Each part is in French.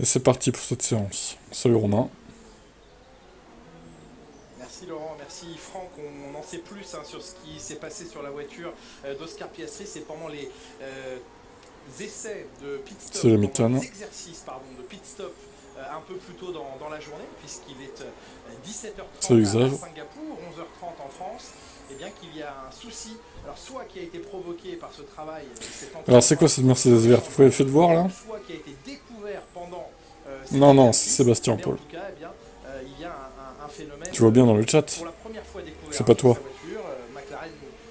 Et c'est parti pour cette séance. Salut Romain. Merci Laurent, merci Franck. On en sait plus sur ce qui s'est passé sur la voiture d'Oscar Piastri. C'est pendant les essais de pit C'est stop, le pendant Hamilton. les exercices de pit stop un peu plus tôt dans la journée, puisqu'il est Salut 17h30 à Xav. Singapour, 11h30 en France. Et bien qu'il y a un souci, alors soit qui a été provoqué par ce travail, cet Alors c'est quoi entretien cette Mercedes verte? Vous pouvez le faire voir là? soit qui a été découvert pendant cet Non, non, c'est exercice, Sébastien mais en Paul. tout cas, il y a un phénomène Tu vois bien dans le chat? pour la première fois découvert C'est pas sur toi. sa voiture. McLaren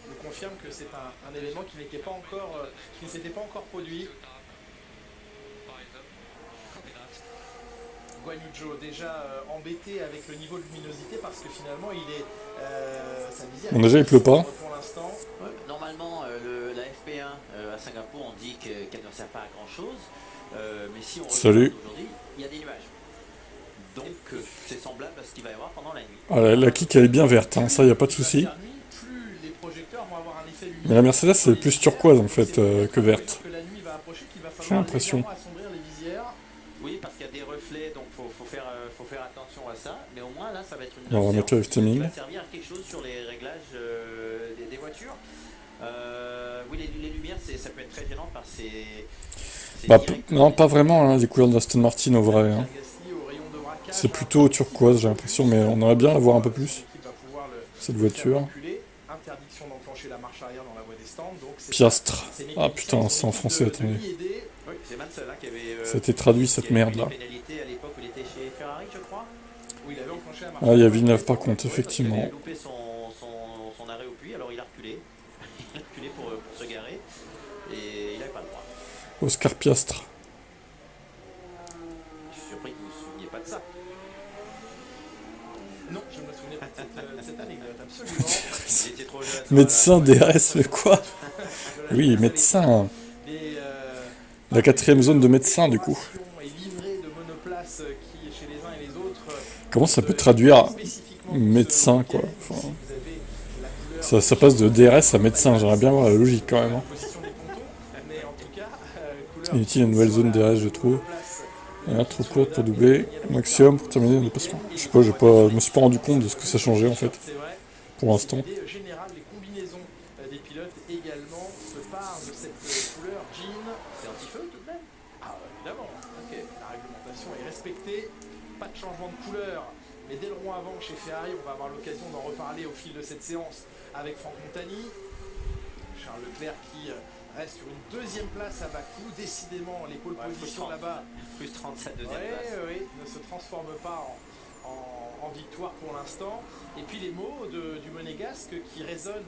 nous confirme que c'est un événement qui n'était pas encore, qui ne s'était pas encore produit. Guan Yu Zhou déjà embêté avec le niveau de luminosité parce que finalement il est sa visière Bon est déjà il très pleut pas. sombre pour l'instant. Ouais, normalement, la FP1 à Singapour, on dit qu'elle ne sert pas à grand chose. Mais si on regarde Salut. aujourd'hui, il y a des nuages. Donc c'est semblable à ce qu'il va y avoir pendant la nuit. Ah, la kick elle est bien verte, hein. Ça y a pas de Plus il va souci. faire nuit, plus les projecteurs vont avoir un effet Mais la lumineux Mercedes sur c'est les plus visières. turquoise en Donc c'est fait peut-être que à mesure verte. que la nuit va approcher qu'il va J'ai falloir l'impression. légèrement assombrir les visières. Oui, parce qu'il y a des reflets, donc faut faire attention à ça. Mais au moins là, ça va être une Alors, on va séance mettre le qui timing. va servir à quelque chose sur les réglages des voitures. Oui, les lumières, ça peut être très gênant parce que c'est Bah direct. non pas vraiment hein, les couleurs d'Aston Martin au vrai. Hein. Pierre Gasly au rayon de braquage. C'est plutôt turquoise j'ai l'impression mais on aurait bien la voir un peu Son plus. équipe va pouvoir Cette le faire voiture. reculer. Interdiction d'enclencher la marche arrière dans la voie des stands. Donc Piastre. ses Ah mécaniciens putain et c'est son en équipe français de attendez. l'y aider. Oui, c'est Mansell qui avait, Ça a été traduit cette merde pris là. des pénalités à l'époque où il était chez Ferrari, je crois. Où il avait enclenché la marche Ah il y a arrière. Villeneuve par contre Oui, parce qu'il avait effectivement. loupé son arrêt au puits, alors il a reculé. Il a reculé pour se garer. Et il n'avait pas le droit. Oscar Piastre. Je suis surpris que vous ne vous souveniez pas de ça. Non, je ne me souvenais pas de cette anecdote, absolument. Il était trop jeune. Médecin Voilà. DRS mais quoi? De Oui la médecin. des, La quatrième zone de médecin du coup. et livrées de monoplaces qui, chez les uns et les autres, Comment ça sont peut traduire spécifiquement pour ce médecin week-end. quoi? Ici, Enfin, vous avez la couleur ça passe de DRS à médecin, j'aimerais bien voir la logique quand même. la Hein. position des pontons, mais en tout cas, couleur Inutile la nouvelle sur zone la DRS je trouve. monoplace Ah, de trop courte Tsunoda pour et doubler. Daniel Maximum Ricciardo pour ce terminer le week-end. dépassement. Je sais Et pas, ils je me suis pas rendu compte de ce que ça changeait en fait c'est vrai. pour l'instant. C'est l'idée générale, les combinaisons des pilotes également se partent de cette couleur jean. C'est anti-feu tout de même. Ah, évidemment, ok, la réglementation est respectée, pas de changement de couleur. Mais d'aileron avant chez Ferrari, on va avoir l'occasion d'en reparler au fil de cette séance avec Franck Montagny. Charles Leclerc qui reste sur une deuxième place à Bakou. Décidément, les pole positions là-bas, Frustrante sa deuxième place. ne se transforment pas en victoire pour l'instant. Et puis les mots du monégasque qui résonnent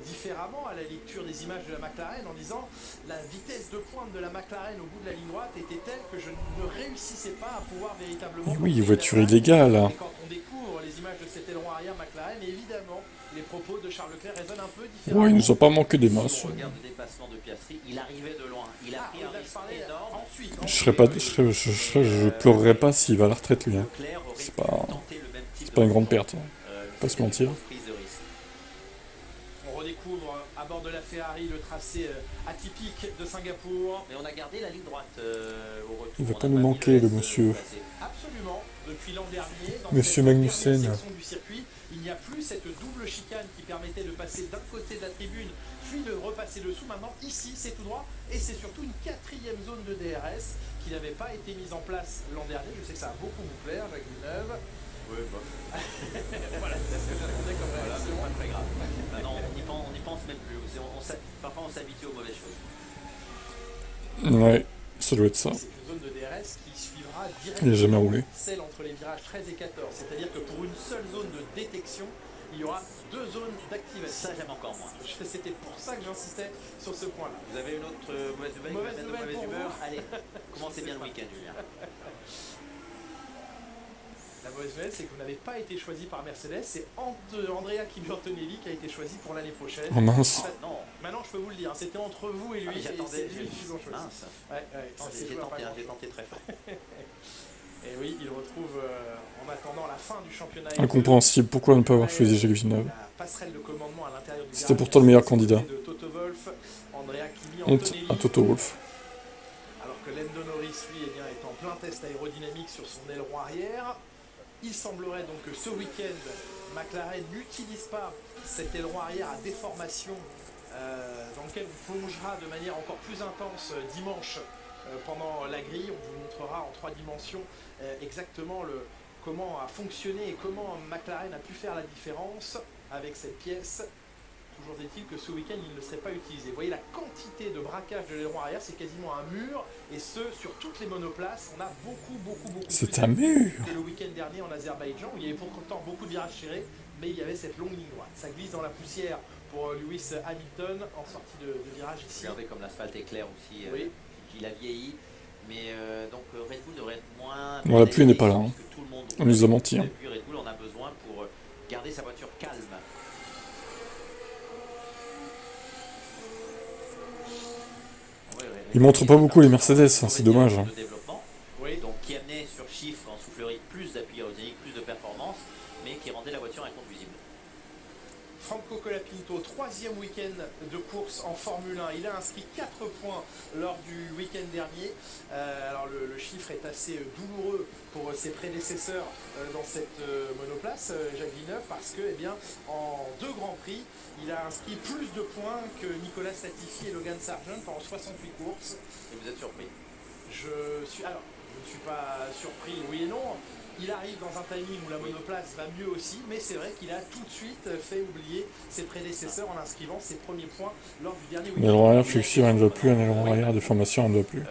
différemment à la lecture des images de la McLaren en disant la vitesse de pointe de la McLaren au bout de la ligne droite était telle que je ne réussissais pas à pouvoir véritablement Et oui, porter une voiture attaque. illégale. Hein. Et quand on découvre les images de cet aileron arrière McLaren, évidemment, les propos de Charles Leclerc résonnent un peu différemment. Ouais, il nous a pas manqué des Si masses. on regarde le dépassement de Piastri, il arrivait de loin. Il a pris un risque énorme. Ensuite, Je pleurerais pas s'il va à la retraite lui. Hein. Leclerc aurait C'est pu pas, tenter le même type c'est de pas une grande mouvement. perte. Hein. Pas se C'était une mentir. grosse prise de risque. on redécouvre à bord de la Ferrari le tracé atypique de Singapour. Mais on a gardé la ligne droite au retour. Il va On pas n'a nous mis manquer le S, monsieur. passé. Absolument, depuis l'an dernier, dans Monsieur cette Magnussen. dernière section du circuit, il n'y a plus cette double chicane qui permettait de passer d'un côté de la tribune, puis de repasser dessous. Maintenant, ici, c'est tout droit, et c'est surtout une quatrième zone de DRS qui n'avait pas été mise en place l'an dernier. Je sais que ça a beaucoup vous plaire, Jacques Villeneuve. Oui, bah. Voilà, c'est ce que j'attendais comme Voilà, réaction. c'est pas très grave. Maintenant, on n'y pense même plus. Parfois, on s'habitue aux mauvaises choses. Ouais, ça doit être ça. C'est une zone de DRS qui suivra Il a jamais directement roulé. celle entre les virages 13 et 14. C'est-à-dire que pour une seule zone de détection, il y aura deux zones d'activation. Ça, j'aime encore moins. C'était pour ça que j'insistais sur ce point-là. Vous avez une autre mauvaise nouvelle, Mauvaise une nouvelle mauvaise pour humeur. vous. Allez, commencez bien le week-end, Julien. La mauvaise nouvelle, c'est que vous n'avez pas été choisi par Mercedes. C'est Andrea Kiburtonelli qui a été choisi pour l'année prochaine. Oh mince. Non. Maintenant, je peux vous le dire, c'était entre vous et lui. Ah, et c'est j'attendais. lui qu'ils ont choisi. Mince. Ça s'est J'ai joué à pas tenté, grand-chose. j'ai tenté très fort. Et oui, il retrouve en attendant la fin du championnat. Incompréhensible, pourquoi ne pas avoir choisi Jacques Villeneuve? La passerelle de commandement à l'intérieur du C'était garage pourtant le meilleur Mercedes, candidat. de Toto Wolff, Andrea Kimi, Honte Antonelli, à Toto Wolff. alors que Lando Norris, lui, est est en plein test aérodynamique sur son aileron arrière. Il semblerait donc que ce week-end, McLaren n'utilise pas cet aileron arrière à déformation dans lequel on plongera de manière encore plus intense dimanche pendant la grille. On vous montrera en 3 dimensions exactement comment a fonctionné et comment McLaren a pu faire la différence avec cette pièce. Toujours est-il que ce week-end, il ne serait pas utilisé. Vous voyez la quantité de braquage de l'aileron arrière, c'est quasiment un mur, et ce, sur toutes les monoplaces. On a beaucoup C'est un mur. que le week-end dernier en Azerbaïdjan, où il y avait pourtant beaucoup de virages serrés, mais il y avait cette longue ligne droite. Ça glisse dans la poussière pour Lewis Hamilton en sortie de virage ici. Regardez comme l'asphalte est clair aussi, Oui. qu'il a vieilli. Mais donc Red Bull devrait être moins... Bon, la pluie n'est pas là, hein. Tout le monde On nous a menti, hein. Et puis Red Bull en a besoin pour garder sa voiture calme. Ils montrent pas beaucoup les Mercedes, hein, c'est dommage. De développement, Oui. donc qui amenait sur chiffre en soufflerie plus d'appui aérodynamique, plus de performance, mais qui rendait la voiture inconduisible. Franco Colapinto, 3e week-end de course en Formule 1. Il a inscrit 4 points lors du week-end dernier. Alors le chiffre est assez douloureux pour ses prédécesseurs dans cette monoplace, Jacques Villeneuve, parce que en 2 grands prix, il a inscrit plus de points que Nicolas Latifi et Logan Sargent en 68 courses. Et vous êtes surpris? Je ne suis pas surpris, oui et non. Il arrive dans un timing où la monoplace va mieux aussi, mais c'est vrai qu'il a tout de suite fait oublier ses prédécesseurs en inscrivant ses premiers points lors du dernier week-end. L'aileron arrière flexible, elle ne va plus, un aileron arrière de formation, elle ne va plus.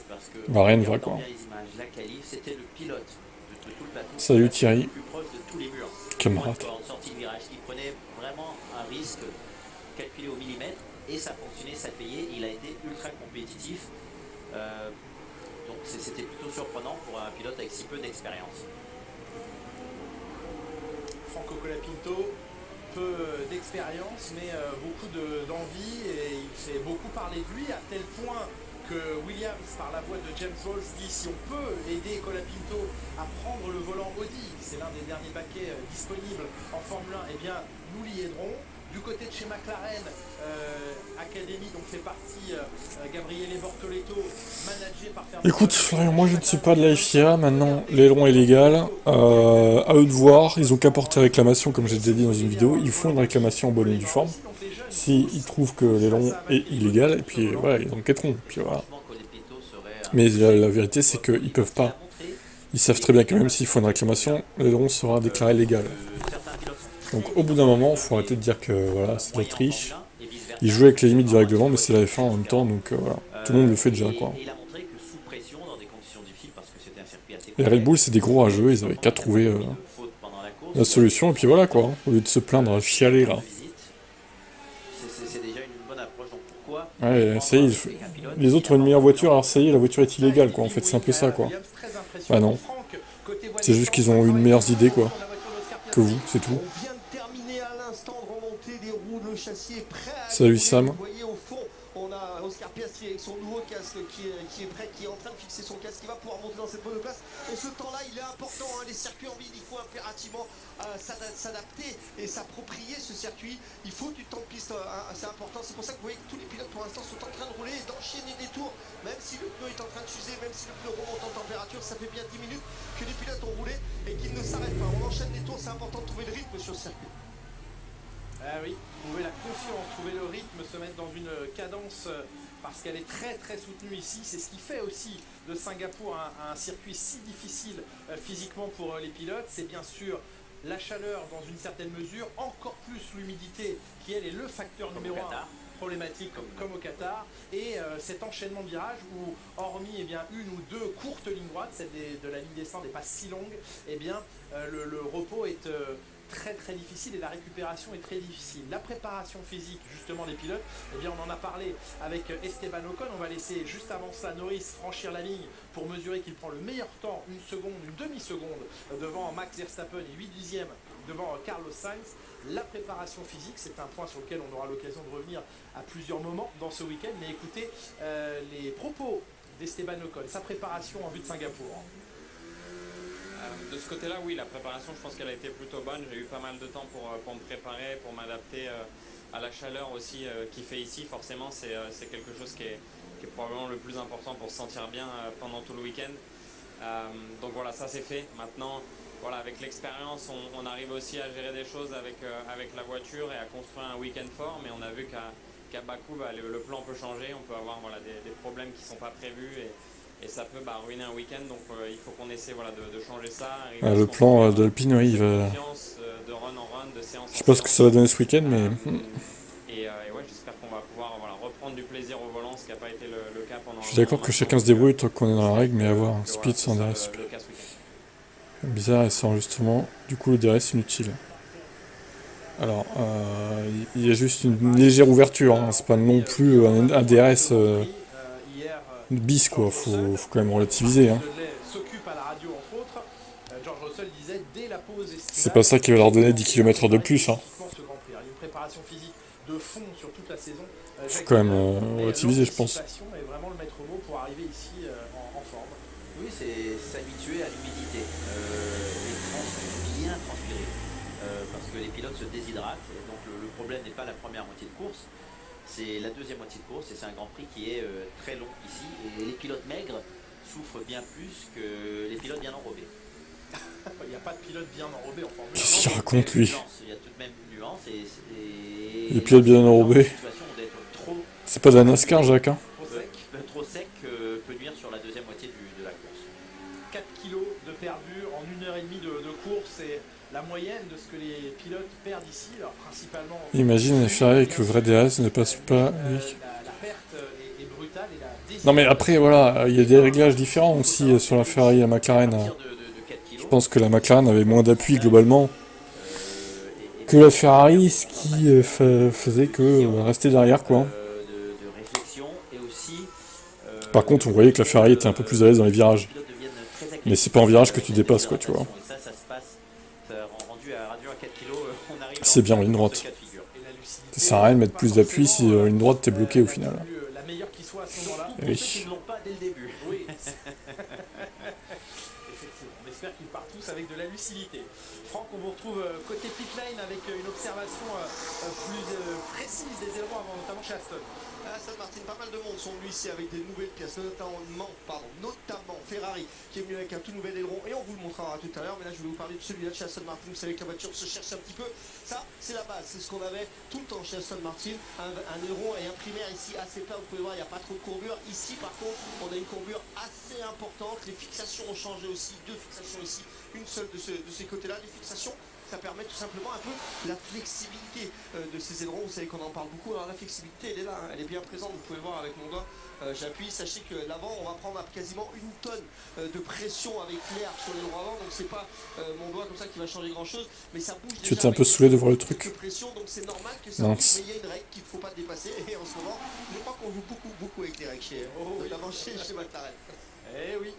Parce que Bah, rien ne va, quoi. les images, la qualif, c'était le pilote de tout le plateau. Salut Thierry. Le plus proche de tous les murs. Camarade. En sortie de virage, il prenait vraiment un risque calculé au millimètre et ça fonctionnait, ça payait. Il a été ultra compétitif. Donc c'était plutôt surprenant pour un pilote avec si peu d'expérience. Franco Colapinto, peu d'expérience, mais beaucoup d'envie, et il fait beaucoup parler de lui, à tel point que Williams, par la voix de James Walls, dit si on peut aider Colapinto à prendre le volant Audi, c'est l'un des derniers paquets disponibles en Formule 1, eh bien nous l'y aiderons. Du côté de chez McLaren Academy, donc fait partie Gabriele Bortoleto, managé par Fernando. Écoute, Florian, moi je ne suis pas de la FIA, maintenant l'aileron est légal, à eux de voir, ils ont qu'à porter réclamation, comme j'ai déjà dit dans une vidéo, ils font une réclamation en bonne et due forme, s'ils trouvent que l'aileron est illégal, et puis voilà, ils enquêteront, puis voilà. Mais la vérité c'est qu'ils peuvent pas, ils savent très bien que même s'il faut une réclamation, l'aileron sera déclaré légal. Donc au bout d'un moment, il faut arrêter de dire que voilà, c'est de la triche. Ils jouent avec les limites du règlement, mais c'est la F1 en même temps, donc voilà. Tout le monde le fait déjà, quoi. Et Red Bull, c'est des gros rageux, ils avaient qu'à trouver la solution, et puis voilà, quoi. Au lieu de se plaindre, chialer, là. Ouais, ça y est, les autres ont une meilleure voiture, alors ça y est, la voiture est illégale, quoi. En fait, c'est un peu ça, quoi. Bah non. C'est juste qu'ils ont eu une meilleure idée, quoi. Que vous, c'est tout. Salut Sam. On a Oscar Piastri avec son nouveau casque qui est prêt, qui est en train de fixer son casque, qui va pouvoir monter dans cette monoplace. Et ce temps-là, il est important, hein. Les circuits en ville, il faut impérativement s'adapter et s'approprier ce circuit. Il faut du temps de piste, c'est important. C'est pour ça que vous voyez que tous les pilotes pour l'instant sont en train de rouler et d'enchaîner des tours. Même si le pneu est en train de s'user, même si le pneu remonte en température, ça fait bien 10 minutes que les pilotes ont roulé et qu'ils ne s'arrêtent pas. On enchaîne les tours, c'est important de trouver le rythme sur ce circuit. Ah oui, trouver la confiance, trouver le rythme, se mettre dans une cadence parce qu'elle est très soutenue ici. C'est ce qui fait aussi de Singapour un circuit si difficile physiquement pour les pilotes. C'est bien sûr la chaleur dans une certaine mesure, encore plus l'humidité qui elle est le facteur numéro 1 problématique comme au Qatar, et cet enchaînement de virages où hormis une ou deux courtes lignes droites, celle de la ligne descente n'est pas si longue, le repos est très difficile et la récupération est très difficile. La préparation physique justement des pilotes, on en a parlé avec Esteban Ocon. On va laisser juste avant ça Norris franchir la ligne pour mesurer qu'il prend le meilleur temps, une demi-seconde devant Max Verstappen et 8 dixièmes devant Carlos Sainz. La préparation physique, c'est un point sur lequel on aura l'occasion de revenir à plusieurs moments dans ce week-end, mais écoutez les propos d'Esteban Ocon, sa préparation en vue de Singapour. De ce côté-là, oui, la préparation, je pense qu'elle a été plutôt bonne. J'ai eu pas mal de temps pour me préparer, pour m'adapter à la chaleur aussi qu'il fait ici. Forcément, c'est quelque chose qui qui est probablement le plus important pour se sentir bien pendant tout le week-end. Donc voilà, ça c'est fait. Maintenant, voilà, avec l'expérience, on arrive aussi à gérer des choses avec la voiture et à construire un week-end fort, mais on a vu qu'à Bakou, le plan peut changer, on peut avoir voilà, des problèmes qui ne sont pas prévus et ça peut ruiner un week-end, donc il faut qu'on essaie voilà, de changer ça. Le plan d'Alpine, oui, il va... de run en run, de séance en Je sais pas ce que ça va donner ce week-end, mais... Et ouais, j'espère qu'on va pouvoir voilà, reprendre du plaisir au volant, ce qui n'a pas été le cas pendant... Je suis d'accord que chacun se débrouille tant qu'on est dans la règle, mais avoir un speed sans voilà, DRS. le cas ce week-end. Bizarre et sans justement, du coup le DRS inutile. Alors, il y a juste une légère ouverture, hein. C'est pas non plus un DRS bis quoi, faut quand même relativiser. Hein. S'occupe à la radio entre autres. George Russell disait dès la pause estivale, C'est pas ça qui va leur donner 10 km de plus. Hein. ce Grand Prix. Il y a une préparation physique de fond sur toute la saison. Faut quand même relativiser, je pense. Est vraiment le maître mot pour arriver ici en forme. Oui, c'est s'habituer à l'humidité et bien transpirer parce que les pilotes se déshydratent et donc le problème n'est pas la première moitié de course, c'est la deuxième moitié de course et c'est un Grand Prix qui est très long ici et les pilotes maigres souffrent bien plus que les pilotes bien enrobés. Il n'y a pas de pilote bien enrobé en Formule 1. Qu'est-ce qu'il raconte lui? Il y a tout de même une nuance et les pilotes bien enrobés. Trop C'est pas de la NASCAR, Jacques, hein? trop sec peut nuire sur la deuxième moitié de la course. 4 kilos de perdu en 1h30 de course, et la moyenne de ce que les pilotes perdent ici, alors principalement... Imagine les Ferrari avec le vrai DRS ne passe pas, oui. La perte est brutale et la Non mais après voilà, il y a des réglages différents aussi sur la Ferrari et la McLaren. Je pense que la McLaren avait moins d'appui globalement que la Ferrari, ce qui faisait que rester derrière quoi. De réflexion et aussi Par contre, on voyait que la Ferrari était un peu plus à l'aise dans les virages. Mais c'est pas en virage que tu dépasses quoi, tu vois. Ça se passe, rendu à radio à 4 kg, on arrive C'est bien en ligne droite. Ça sert à rien de mettre plus d'appui si en ligne droite t'es bloqué au final. La meilleure qui soit à ce moment-là. Pour ceux qui ne l'ont pas dès le début. Oui. Effectivement, on espère qu'ils partent tous avec de la lucidité. Franck, on vous retrouve côté pit lane avec une observation plus précise des ailerons avant, notamment chez Aston. Aston Martin, pas mal de monde sont venus ici avec des nouvelles pièces, notamment Ferrari qui est venu avec un tout nouvel aileron et on vous le montrera tout à l'heure, mais là je vais vous parler de celui-là de chez Aston Martin. Vous savez que la voiture se cherche un petit peu, ça c'est la base, c'est ce qu'on avait tout le temps chez Aston Martin, un aileron et un primaire ici assez plat, vous pouvez voir il n'y a pas trop de courbure. Ici par contre on a une courbure assez importante, les fixations ont changé aussi, deux fixations ici, une seule de ces côtés-là, les fixations ça permet tout simplement un peu la flexibilité de ces ailerons. Vous savez qu'on en parle beaucoup. Alors la flexibilité, elle est là, hein, elle est bien présente. Vous pouvez voir avec mon doigt, j'appuie. Sachez que l'avant, on va prendre quasiment une tonne de pression avec l'air sur l'aileron avant. Donc c'est pas mon doigt comme ça qui va changer grand-chose, mais ça bouge. Tu étais un peu saoulé de voir le truc. Pression, donc c'est normal que ça bouge, mais il y a une règle qu'il ne faut pas dépasser. Et en ce moment, je crois qu'on joue beaucoup avec les règles notamment chez McLaren. Eh oui.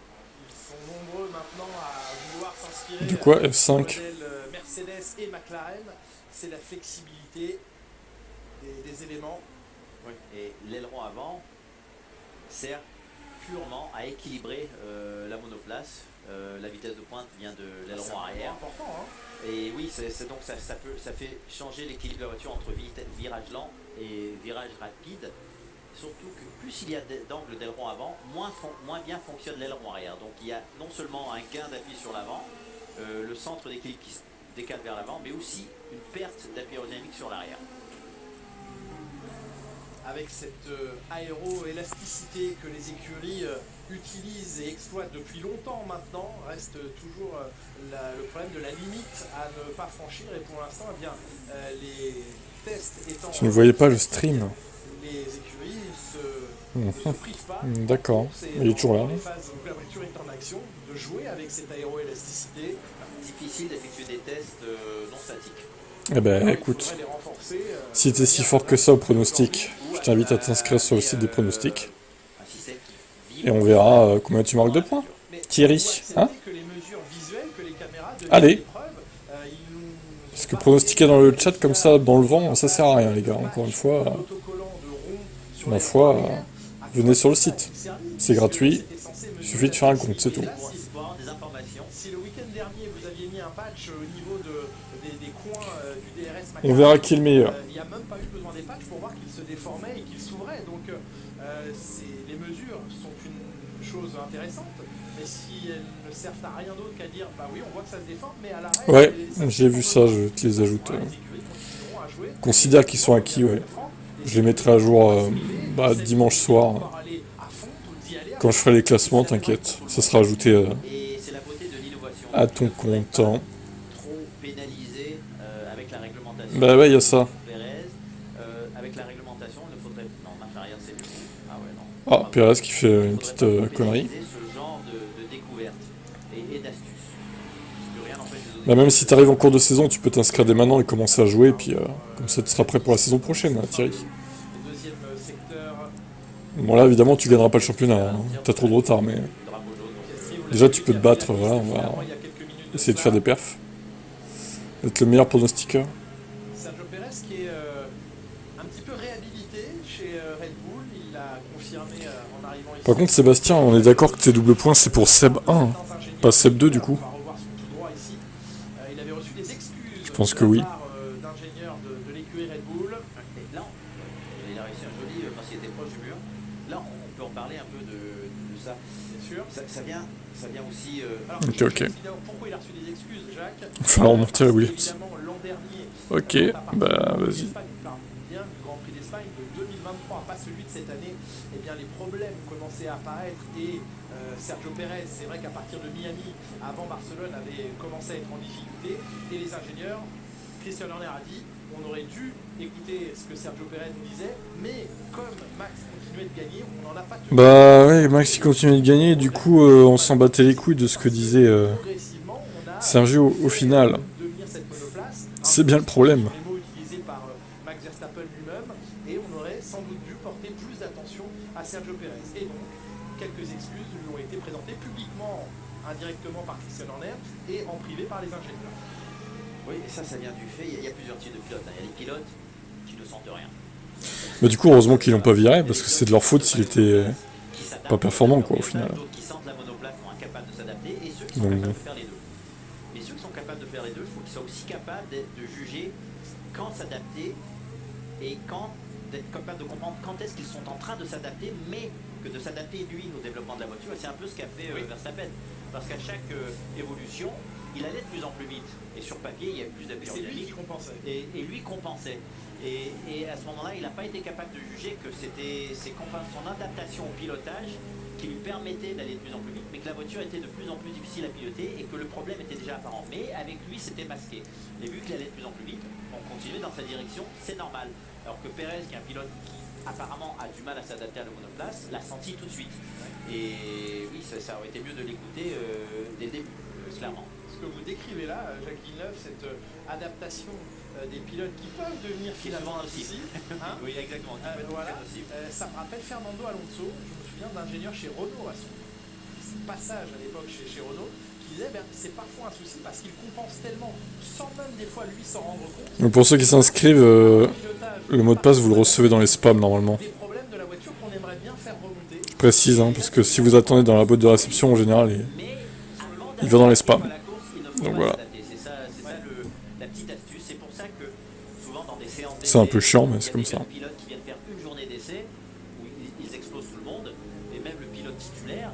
Sont nombreux maintenant à vouloir s'inspirer de quoi du F5 modèle Mercedes et McLaren, c'est la flexibilité des éléments. Oui. Et l'aileron avant sert purement à équilibrer la monoplace. La vitesse de pointe vient de l'aileron arrière. Important, hein. Et oui, donc ça fait changer l'équilibre de la voiture entre virage lent et virage rapide. Surtout que plus il y a d'angles d'aileron avant, moins bien fonctionne l'aileron arrière. Donc il y a non seulement un gain d'appui sur l'avant, le centre d'équilibre qui se décale vers l'avant, mais aussi une perte d'appui aérodynamique sur l'arrière. Avec cette aéroélasticité que les écuries utilisent et exploitent depuis longtemps maintenant, reste toujours le problème de la limite à ne pas franchir. Et pour l'instant, eh bien, les tests étant... Tu ne voyais pas le stream. Les écuries ne se privent pas. D'accord, il est toujours là. Dans les phases où la voiture est en action, de jouer avec cette aéroélasticité. Difficile d'effectuer des tests non statiques. Eh ben écoute, si t'es si fort que ça au pronostic, je t'invite à t'inscrire sur le site des pronostics. Et on verra combien tu marques de points. Thierry, hein? Allez. Parce que pronostiquer dans le chat comme ça, dans le vent, ça sert à rien les gars, encore une fois. Ma foi, venez sur le site. C'est gratuit, il suffit de faire un compte, c'est tout. Si le week-end dernier vous aviez mis un patch au niveau des coins du DRS, on verra qui est le meilleur. Il n'y a même pas eu besoin des patchs pour voir qu'il se déformait et qu'il s'ouvrait. Donc Les mesures sont une chose intéressante, mais si elles ne servent à rien d'autre qu'à dire bah oui, on voit que ça se déforme, mais à l'arrêt. Ouais, j'ai vu ça, je te les ajoute. Les écuries continueront à jouer. Considère qu'ils sont acquis, ouais. Je les mettrai à jour dimanche soir. Quand je ferai les classements, t'inquiète. Ça sera ajouté Et c'est la beauté de l'innovation. à ton compte. Hein. Trop pénalisé avec la réglementation. Bah ouais, il y a ça. Pérez, avec la réglementation, il ne faudrait. Non, marche arrière, c'est mieux. Ah ouais, non. Ah, Pérez qui fait une Il petite faudrait pas connerie. pénaliser ce genre de découverte et d'astuce. Parce que rien n'empêche les autres. Bah même si t'arrives en cours de saison, tu peux t'inscrire dès maintenant et commencer à jouer, puis comme ça tu seras prêt pour la saison prochaine, hein, Thierry. Le deuxième secteur. Bon là évidemment tu gagneras pas le championnat, hein. T'as trop de retard, mais déjà tu peux te battre, voilà, on va essayer de faire des perfs. D'être le meilleur pronostiqueur. Sergio Pérez qui est un petit peu réhabilité chez Red Bull, il a confirmé en arrivant ici. Par contre Sébastien, on est d'accord que tes doubles points c'est pour Seb 1, hein, pas Seb 2 du coup. On va revoir son tout droit ici. Il avait reçu des excuses. Je pense que oui. D'ingénieurs de l'écurie Red Bull. Et là, il a réussi un joli parce qu'il était proche du mur. Là, on peut en parler un peu de ça. Bien sûr. Ça vient aussi. Alors, Ok. pourquoi il a reçu des excuses, Jacques? Il va falloir remonter à Williams. Évidemment, l'an dernier. Ok, bah vas-y. Bien du Grand Prix d'Espagne de 2023, pas celui de cette année, eh bien les problèmes commençaient à apparaître et Sergio Pérez, c'est vrai qu'à partir de Miami, avant Barcelone, avait commencé à être en difficulté et les ingénieurs, Christian Horner a dit, on aurait dû écouter ce que Sergio Pérez nous disait, mais comme Max continuait de gagner, on n'en a pas tenu. Bah ouais, Max il continue de gagner, du coup on s'en battait les couilles de ce que disait Progressivement, on a Sergio au final. devenir cette monoplace. C'est bien le problème. Les mots utilisés par Max Verstappen lui-même, et on aurait sans doute dû porter plus d'attention à Sergio Pérez. Et donc, quelques excuses lui ont été présentées publiquement, indirectement par Christian Horner, et en privé par les ingénieurs. Oui, et ça vient du fait. Il y a plusieurs types de pilotes. Il y a des pilotes qui ne sentent rien. Bah du coup heureusement qu'ils l'ont pas viré, parce que c'est de leur faute s'il était pas performant quoi au final. D'autres qui sentent la monoplace sont incapables de s'adapter, et ceux qui sont Donc, capables de faire les deux. Et ceux qui sont capables de faire les deux, il faut qu'ils soient aussi capables de juger quand s'adapter et d'être capable de comprendre quand est-ce qu'ils sont en train de s'adapter, mais que de s'adapter lui au développement de la voiture. Et c'est un peu ce qu'a fait Verstappen, parce qu'à chaque évolution, il allait de plus en plus vite. Et sur papier, il y avait plus d'aérodynamique. C'est lui qui compensait. Et lui compensait. Et à ce moment-là, il n'a pas été capable de juger que c'était son adaptation au pilotage qui lui permettait d'aller de plus en plus vite, mais que la voiture était de plus en plus difficile à piloter et que le problème était déjà apparent. Mais avec lui, c'était masqué. Et vu qu'il allait de plus en plus vite, on continuait dans sa direction, c'est normal. Alors que Pérez, qui est un pilote qui apparemment a du mal à s'adapter à la monoplace, l'a senti tout de suite. Et oui, ça aurait été mieux de l'écouter dès le début, clairement. Ce que vous décrivez là, Jacques Villeneuve, cette adaptation des pilotes qui peuvent devenir finalement un souci. Hein, Oui, exactement. voilà. Ça me rappelle Fernando Alonso, je me souviens d'ingénieur chez Renault à son passage à l'époque chez Renault, qui disait c'est parfois un souci parce qu'il compense tellement, sans même des fois lui s'en rendre compte. Donc pour ceux qui s'inscrivent, le mot de passe vous le recevez dans les spams normalement. Des problèmes de la voiture qu'on aimerait bien faire remonter. Je précise, hein, parce que si vous attendez dans la boîte de réception en général, il va dans les spams. Donc voilà. C'est ça la petite astuce. C'est pour ça que souvent dans des séances d'essai, C'est un peu chiant, mais c'est comme ça. Il y a des pilotes qui viennent faire une journée d'essai où ils explosent tout le monde, et même le pilote titulaire,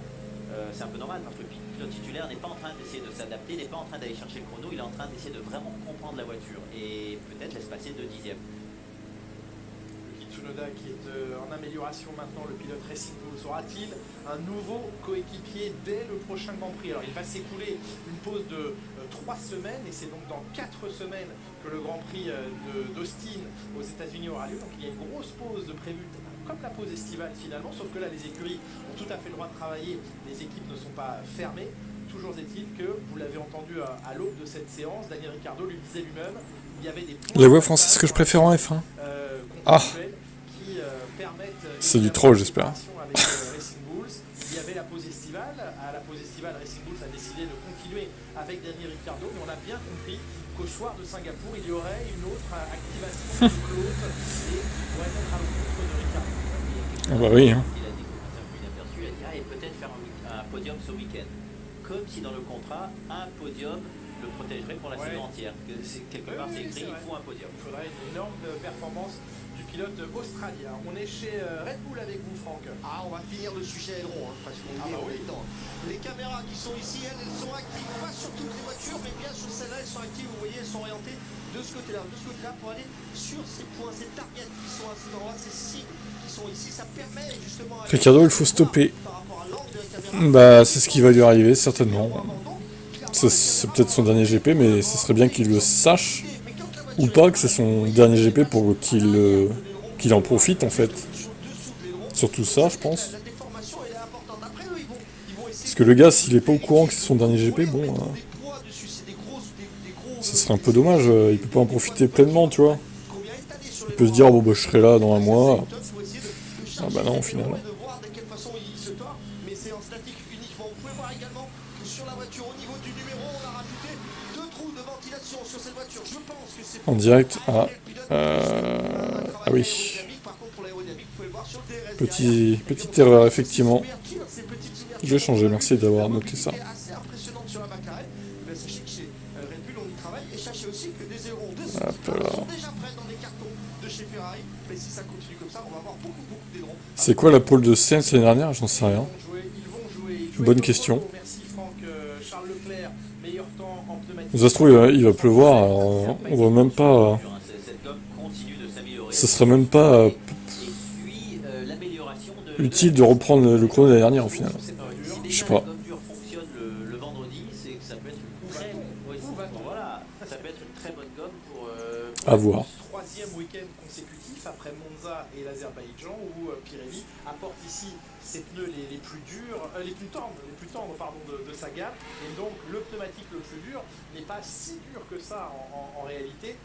c'est un peu normal parce que le pilote titulaire n'est pas en train d'essayer de s'adapter, n'est pas en train d'aller chercher le chrono, il est en train d'essayer de vraiment comprendre la voiture et peut-être laisse passer 2 dixièmes. Tsunoda qui est en amélioration maintenant, le pilote Racing Bulls, aura-t-il un nouveau coéquipier dès le prochain Grand Prix? Alors il va s'écouler une pause de 3 semaines et c'est donc dans 4 semaines que le Grand Prix d'Austin aux États-Unis aura lieu. Donc il y a une grosse pause de prévue, comme la pause estivale finalement, sauf que là les écuries ont tout à fait le droit de travailler, les équipes ne sont pas fermées. Toujours est-il que, vous l'avez entendu à l'aube de cette séance, Daniel Ricciardo lui disait lui-même, il y avait des points La voix française que je préfère en F1. Ah. C'est du troll, j'espère. Avec Racing Bulls, il y avait la pause estivale. À la pause estivale, Racing Bulls a décidé de continuer avec Daniel Ricciardo, mais on a bien compris qu'au soir de Singapour, il y aurait une autre activation de l'autre et il pourrait être à l'encontre de Ricciardo. Ah bah oui. Hein. Il a découvert un peu inaperçu, il a dit et peut-être faire un podium ce week-end. Comme si dans le contrat, un podium le protégerait pour la saison entière. Quelque part, c'est écrit, il faut un podium. Il faudrait une énorme performance du pilote australien. On est chez Red Bull avec vous, Franck. Ah, on va finir le sujet aileron, hein, parce qu'on Ah y est bah en oui. même temps. Les caméras qui sont ici, elles sont actives, pas sur toutes les voitures, mais bien sur celles-là, elles sont actives. Vous voyez, elles sont orientées de ce côté-là, pour aller sur ces points, ces targets qui sont à cet endroit, ces cibles qui sont ici. Ça permet justement à Ricardo, il faut stopper. par rapport à l'angle de la caméra. Bah, c'est ce qui va lui arriver, certainement. C'est peut-être son dernier GP, mais ce serait bien qu'il le sache, ou pas, que c'est son dernier GP pour qu'il en profite, en fait. Surtout ça, je pense. La déformation, elle est importante. Après, eux, ils vont essayer Parce que le gars, s'il est pas au courant que c'est son dernier GP, bon, des poids dessus, c'est des gros, ça serait un peu dommage. Il peut pas en profiter pleinement, tu vois. combien étalés sur Il les peut se dire, bon, bah, je serai là dans un mois. faut essayer de Ah bah non, au final. de voir de quelle façon il se tord, mais c'est en statique uniquement. Vous pouvez voir également que sur la voiture, au niveau du numéro, on a rajouté 2 trous de ventilation sur cette voiture. Je pense que c'est En direct, ah oui. Par contre, pour l'aérodynamique, vous pouvez le voir sur le DRS Petite erreur, effectivement. ces petites ouvertures, Je vais changer, merci d'avoir noté ça. assez impressionnante sur la McLaren. Mais sachez que chez Red Bull, on y travaille, et sachez aussi que des ailerons de ce Hop type-là là. sont déjà prêts dans les cartons de chez Ferrari. Mais si ça continue comme ça, on va avoir beaucoup d'ailerons. C'est quoi la pole de Sainz l'année dernière? J'en sais rien. Ils vont jouer. Bonne question. Merci Franck. Charles Leclerc, meilleur temps en pneumatique. Ça se trouve, il va pleuvoir, alors on va même pas... Cette gomme continue de s'améliorer. Ça serait même pas Et puis l'amélioration de utile de reprendre le chrono de l'année dernière, au final. Si Je déjà sais pas. la gomme dure fonctionne le vendredi, c'est que ça peut être une très voilà, ça peut être une très bonne gomme pour À voir. Troisième week-end consécutif après Monza et l'Azerbaïdjan où Pirelli apporte ici ses pneus les plus durs, les plus tendres pardon, de sa gamme, et donc le pneumatique le plus dur n'est pas si dur que ça en réalité.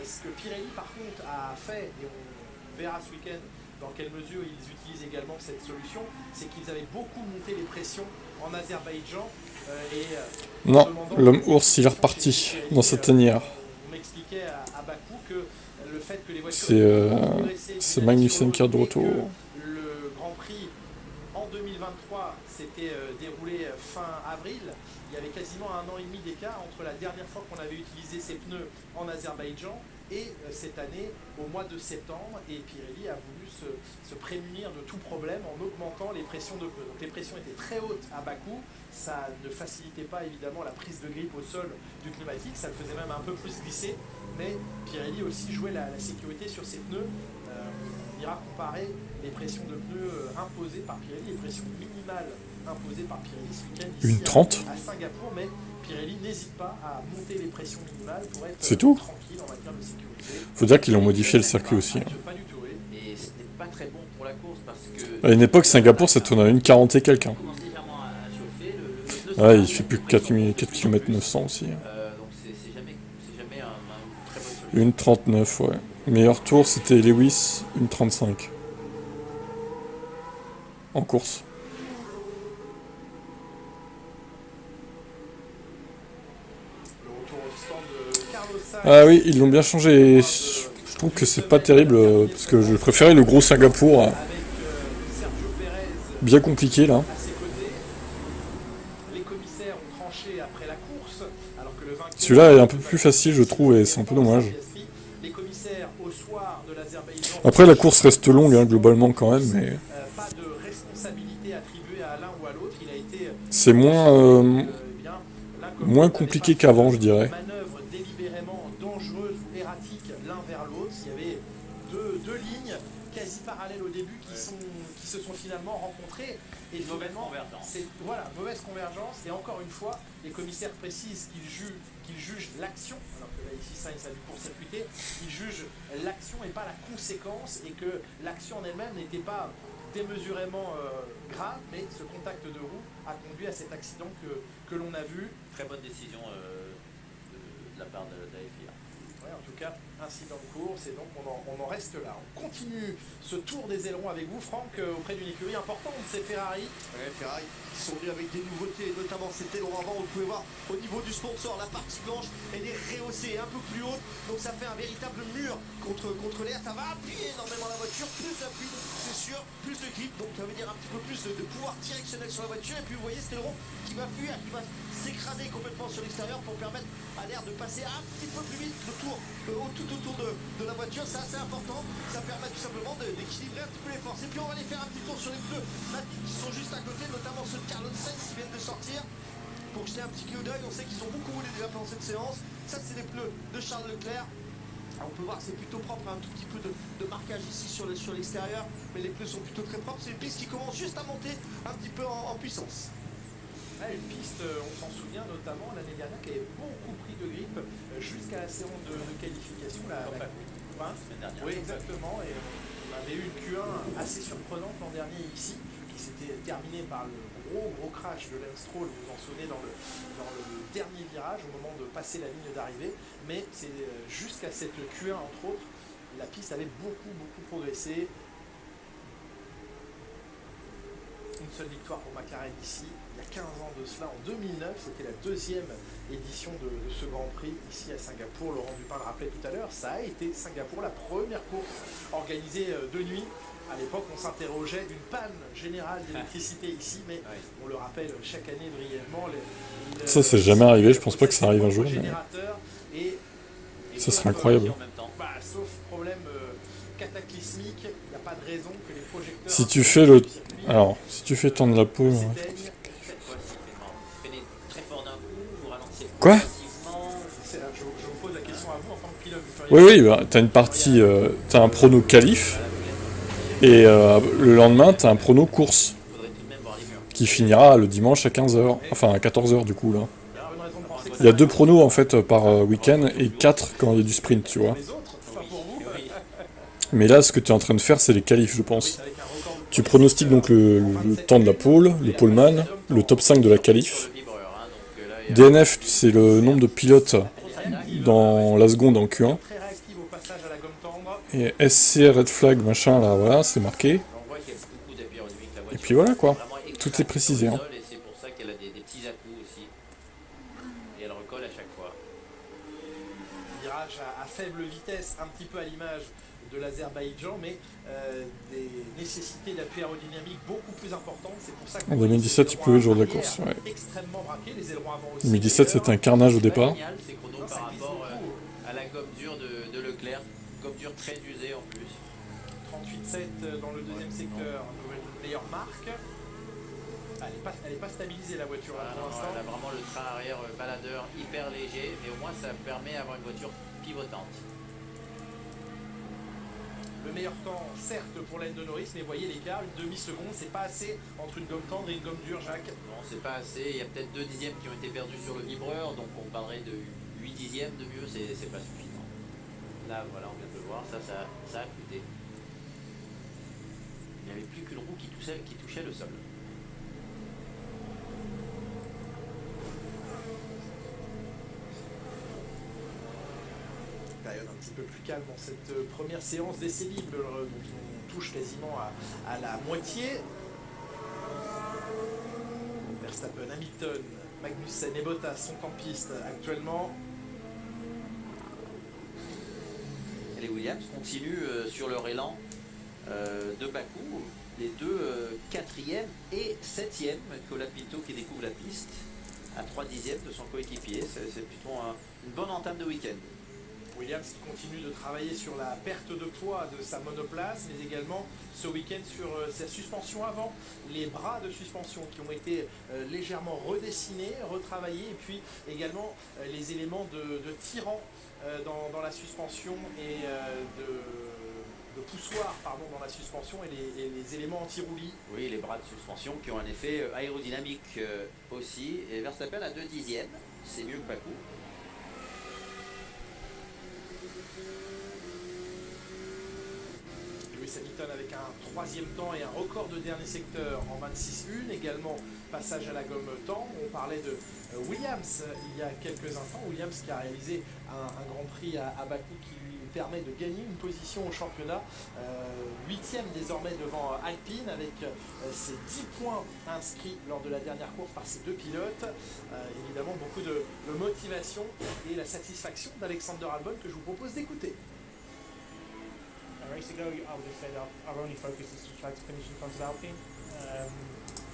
Ce que Pirelli par contre a fait, et on verra ce week-end dans quelle mesure ils utilisent également cette solution, c'est qu'ils avaient beaucoup monté les pressions en Azerbaïdjan Non, l'homme ours, il est reparti dans sa tanière. On m'expliquait à Bakou que le fait que les voitures C'est Magnussen qui est de retour. le Grand Prix en 2023 s'était déroulé fin avril. Il y avait quasiment 1 an et demi d'écart entre la dernière fois qu'on avait utilisé ces pneus en Azerbaïdjan et cette année au mois de septembre, et Pirelli a voulu se prémunir de tout problème en augmentant les pressions de pneus. Donc les pressions étaient très hautes à Bakou, ça ne facilitait pas évidemment la prise de grippe au sol du pneumatique, ça le faisait même un peu plus glisser, mais Pirelli aussi jouait la sécurité sur ses pneus. On ira comparer les pressions de pneus imposées par Pirelli, les pressions minimales imposées par Pirelli ce week-end ici Une 30. à Singapour, mais Pirelli n'hésite pas à monter les pressions minimales pour être C'est tout. tranquille en matière de sécurité. Faut dire qu'ils ont modifié le circuit aussi. Hein. Pas du tout, oui. et ce n'est pas très bon pour la course parce que À une époque, Singapour, ça tournait à 1,40 et quelqu'un. on commence légèrement à chauffer. Le Ouais, il fait plus que 4 km 900 aussi. donc c'est jamais une très bonne solution. 1,39, ouais. Meilleur tour, c'était Lewis, 1,35. En course. Le retour au stand de Carlos Sainz. Ah oui, ils l'ont bien changé. Je trouve que c'est pas terrible, parce que je préférais le gros Singapour, Avec Sergio Pérez bien compliqué là. à ses côtés. Les commissaires ont tranché après la course, alors que le vainqueur... Celui-là est un peu plus facile, je trouve, et c'est un peu dommage. Les commissaires au soir de l'Azerbaïdjan... Après, la course reste longue, hein, globalement, quand même, mais Pas de responsabilité attribuée à l'un ou à l'autre, il a été... c'est moins moins moins compliqué qu'avant, je dirais. Manœuvre délibérément dangereuse ou erratique l'un vers l'autre. Il y avait deux lignes quasi parallèles au début qui se sont finalement rencontrées. Et Mauvaise finalement, convergence. voilà, mauvaise convergence. Et encore une fois, les commissaires précisent qu'ils jugent l'action, alors que là ici Sainz a dû court-circuiter, ils jugent l'action et pas la conséquence, et que l'action en elle-même n'était pas démesurément grave, mais ce contact de roue a conduit à cet accident que l'on a vu. Très bonne décision de la part de la FIA. Ouais, en tout cas, incident de course, et donc on en reste là. On continue ce tour des ailerons avec vous, Franck, auprès d'une écurie importante, c'est Ferrari. Ouais, Ferrari qui sont venus avec des nouveautés, notamment cet aileron avant, vous pouvez voir au niveau du sponsor, la partie blanche, elle est rehaussée un peu plus haute, donc ça fait un véritable mur contre l'air, ça va appuyer énormément la voiture, plus d'appui, c'est sûr, plus de grip, donc ça veut dire un petit peu plus de pouvoir directionnel sur la voiture, et puis vous voyez cet aileron qui va fuir, qui va s'écraser complètement sur l'extérieur pour permettre à l'air de passer un petit peu plus vite, le tour tout autour de la voiture. C'est assez important. Ça permet tout simplement d'équilibrer un petit peu les forces. Et puis on va aller faire un petit tour sur les pneus Matic qui sont juste à côté, notamment ceux de Carlos Sainz qui viennent de sortir. Pour jeter un petit coup d'œil, on sait qu'ils ont beaucoup roulé déjà pendant cette séance. Ça, c'est les pneus de Charles Leclerc. On peut voir que c'est plutôt propre, un tout petit peu de marquage ici sur l'extérieur, mais les pneus sont plutôt très propres. C'est une piste qui commence juste à monter un petit peu en puissance. Ouais, une piste, on s'en souvient notamment l'année dernière, qui avait beaucoup pris de grippe jusqu'à la séance de qualification. La semaine dernière. Oui, exactement. Et on avait eu une Q1 assez surprenante l'an dernier ici, qui s'était terminée par le gros crash de Lance Stroll, vous vous en souvenez, dans le dernier virage, au moment de passer la ligne d'arrivée. Mais c'est jusqu'à cette Q1, entre autres, la piste avait beaucoup progressé. Une seule victoire pour McLaren ici, il y a 15 ans de cela, en 2009, c'était la deuxième édition de ce Grand Prix ici à Singapour. Laurent Dupin le rappelait tout à l'heure, ça a été Singapour, la première course organisée de nuit. À l'époque, on s'interrogeait d'une panne générale d'électricité ici, mais on le rappelle chaque année brièvement. Ça, c'est jamais arrivé, je pense pas que ça arrive un jour. Et ça serait incroyable. Sauf problème cataclysmique, il n'y a pas de raison que les projecteurs... Si tu fais le... Alors, si tu fais tourner la peau... Quoi? Je vous pose la question à vous en tant que pilote. Oui, bah, t'as une partie... t'as un prono qualif, et le lendemain, t'as un prono course, qui finira le dimanche à 15h, enfin à 14h du coup, là. Il y a 2 pronos en fait par week-end, et 4 quand il y a du sprint, tu vois. Mais là, ce que tu es en train de faire, c'est les qualifs, je pense. Tu pronostiques donc le temps de la pole, le poleman, le top 5 de la qualif. DNF, c'est le nombre de pilotes dans la seconde en Q1. Et SC, Red Flag, machin, là, voilà, c'est marqué. Et puis voilà, quoi. Tout est précisé. Hein. Virage à faible vitesse, un petit peu à l'image de l'Azerbaïdjan, mais des nécessités d'appui aérodynamique beaucoup plus importantes. C'est pour ça que en 2017, il pleuvait le jour de la course. Ouais. Extrêmement braqué, les ailerons avant aussi. 2017, c'était un carnage au départ. Génial, ces chronos par rapport à la gomme dure de Leclerc. Gomme dure très usée en plus. 38,7 dans le deuxième secteur, nouvelle meilleure marque. Elle n'est pas stabilisée la voiture là, pour l'instant. Elle a vraiment le train arrière baladeur hyper léger, mais au moins ça permet d'avoir une voiture pivotante. Le meilleur temps, certes, pour Lando Norris, mais voyez l'écart, une demi-seconde, c'est pas assez entre une gomme tendre et une gomme dure, Jacques. Non, c'est pas assez. Il y a peut-être 2 dixièmes qui ont été perdus sur le vibreur, donc on parlerait de 8 dixièmes de mieux, c'est pas suffisant. Là, voilà, on vient de le voir, ça a coûté. Il n'y avait plus qu'une roue qui touchait le sol. Période un petit peu plus calme dans cette première séance d'essai libre, dont on touche quasiment à la moitié. Verstappen, Hamilton, Magnussen et Bottas sont en piste actuellement. Et les Williams continuent sur leur élan de Bakou, les deux 4e et 7e, Colapinto qui découvre la piste à 3 dixièmes de son coéquipier. C'est plutôt une bonne entame de week-end. Williams qui continue de travailler sur la perte de poids de sa monoplace, mais également ce week-end sur sa suspension avant, les bras de suspension qui ont été légèrement redessinés, retravaillés, et puis également les éléments de tirant dans la suspension et de poussoir dans la suspension et les éléments anti-roulis. Oui, les bras de suspension qui ont un effet aérodynamique aussi. Et Verstappen à 2 dixièmes, c'est mieux que Bakou. Lewis Hamilton avec un 3e temps et un record de dernier secteur en 26.1, également passage à la gomme temps. On parlait de Williams il y a quelques instants, Williams qui a réalisé un Grand Prix à Bakou qui lui permet de gagner une position au championnat, 8e désormais devant Alpine avec ses 10 points inscrits lors de la dernière course par ces deux pilotes. Évidemment beaucoup de motivation et la satisfaction d'Alexander Albon que je vous propose d'écouter. A race ago, I would have said our only focus is to try to finish in front of Alpine.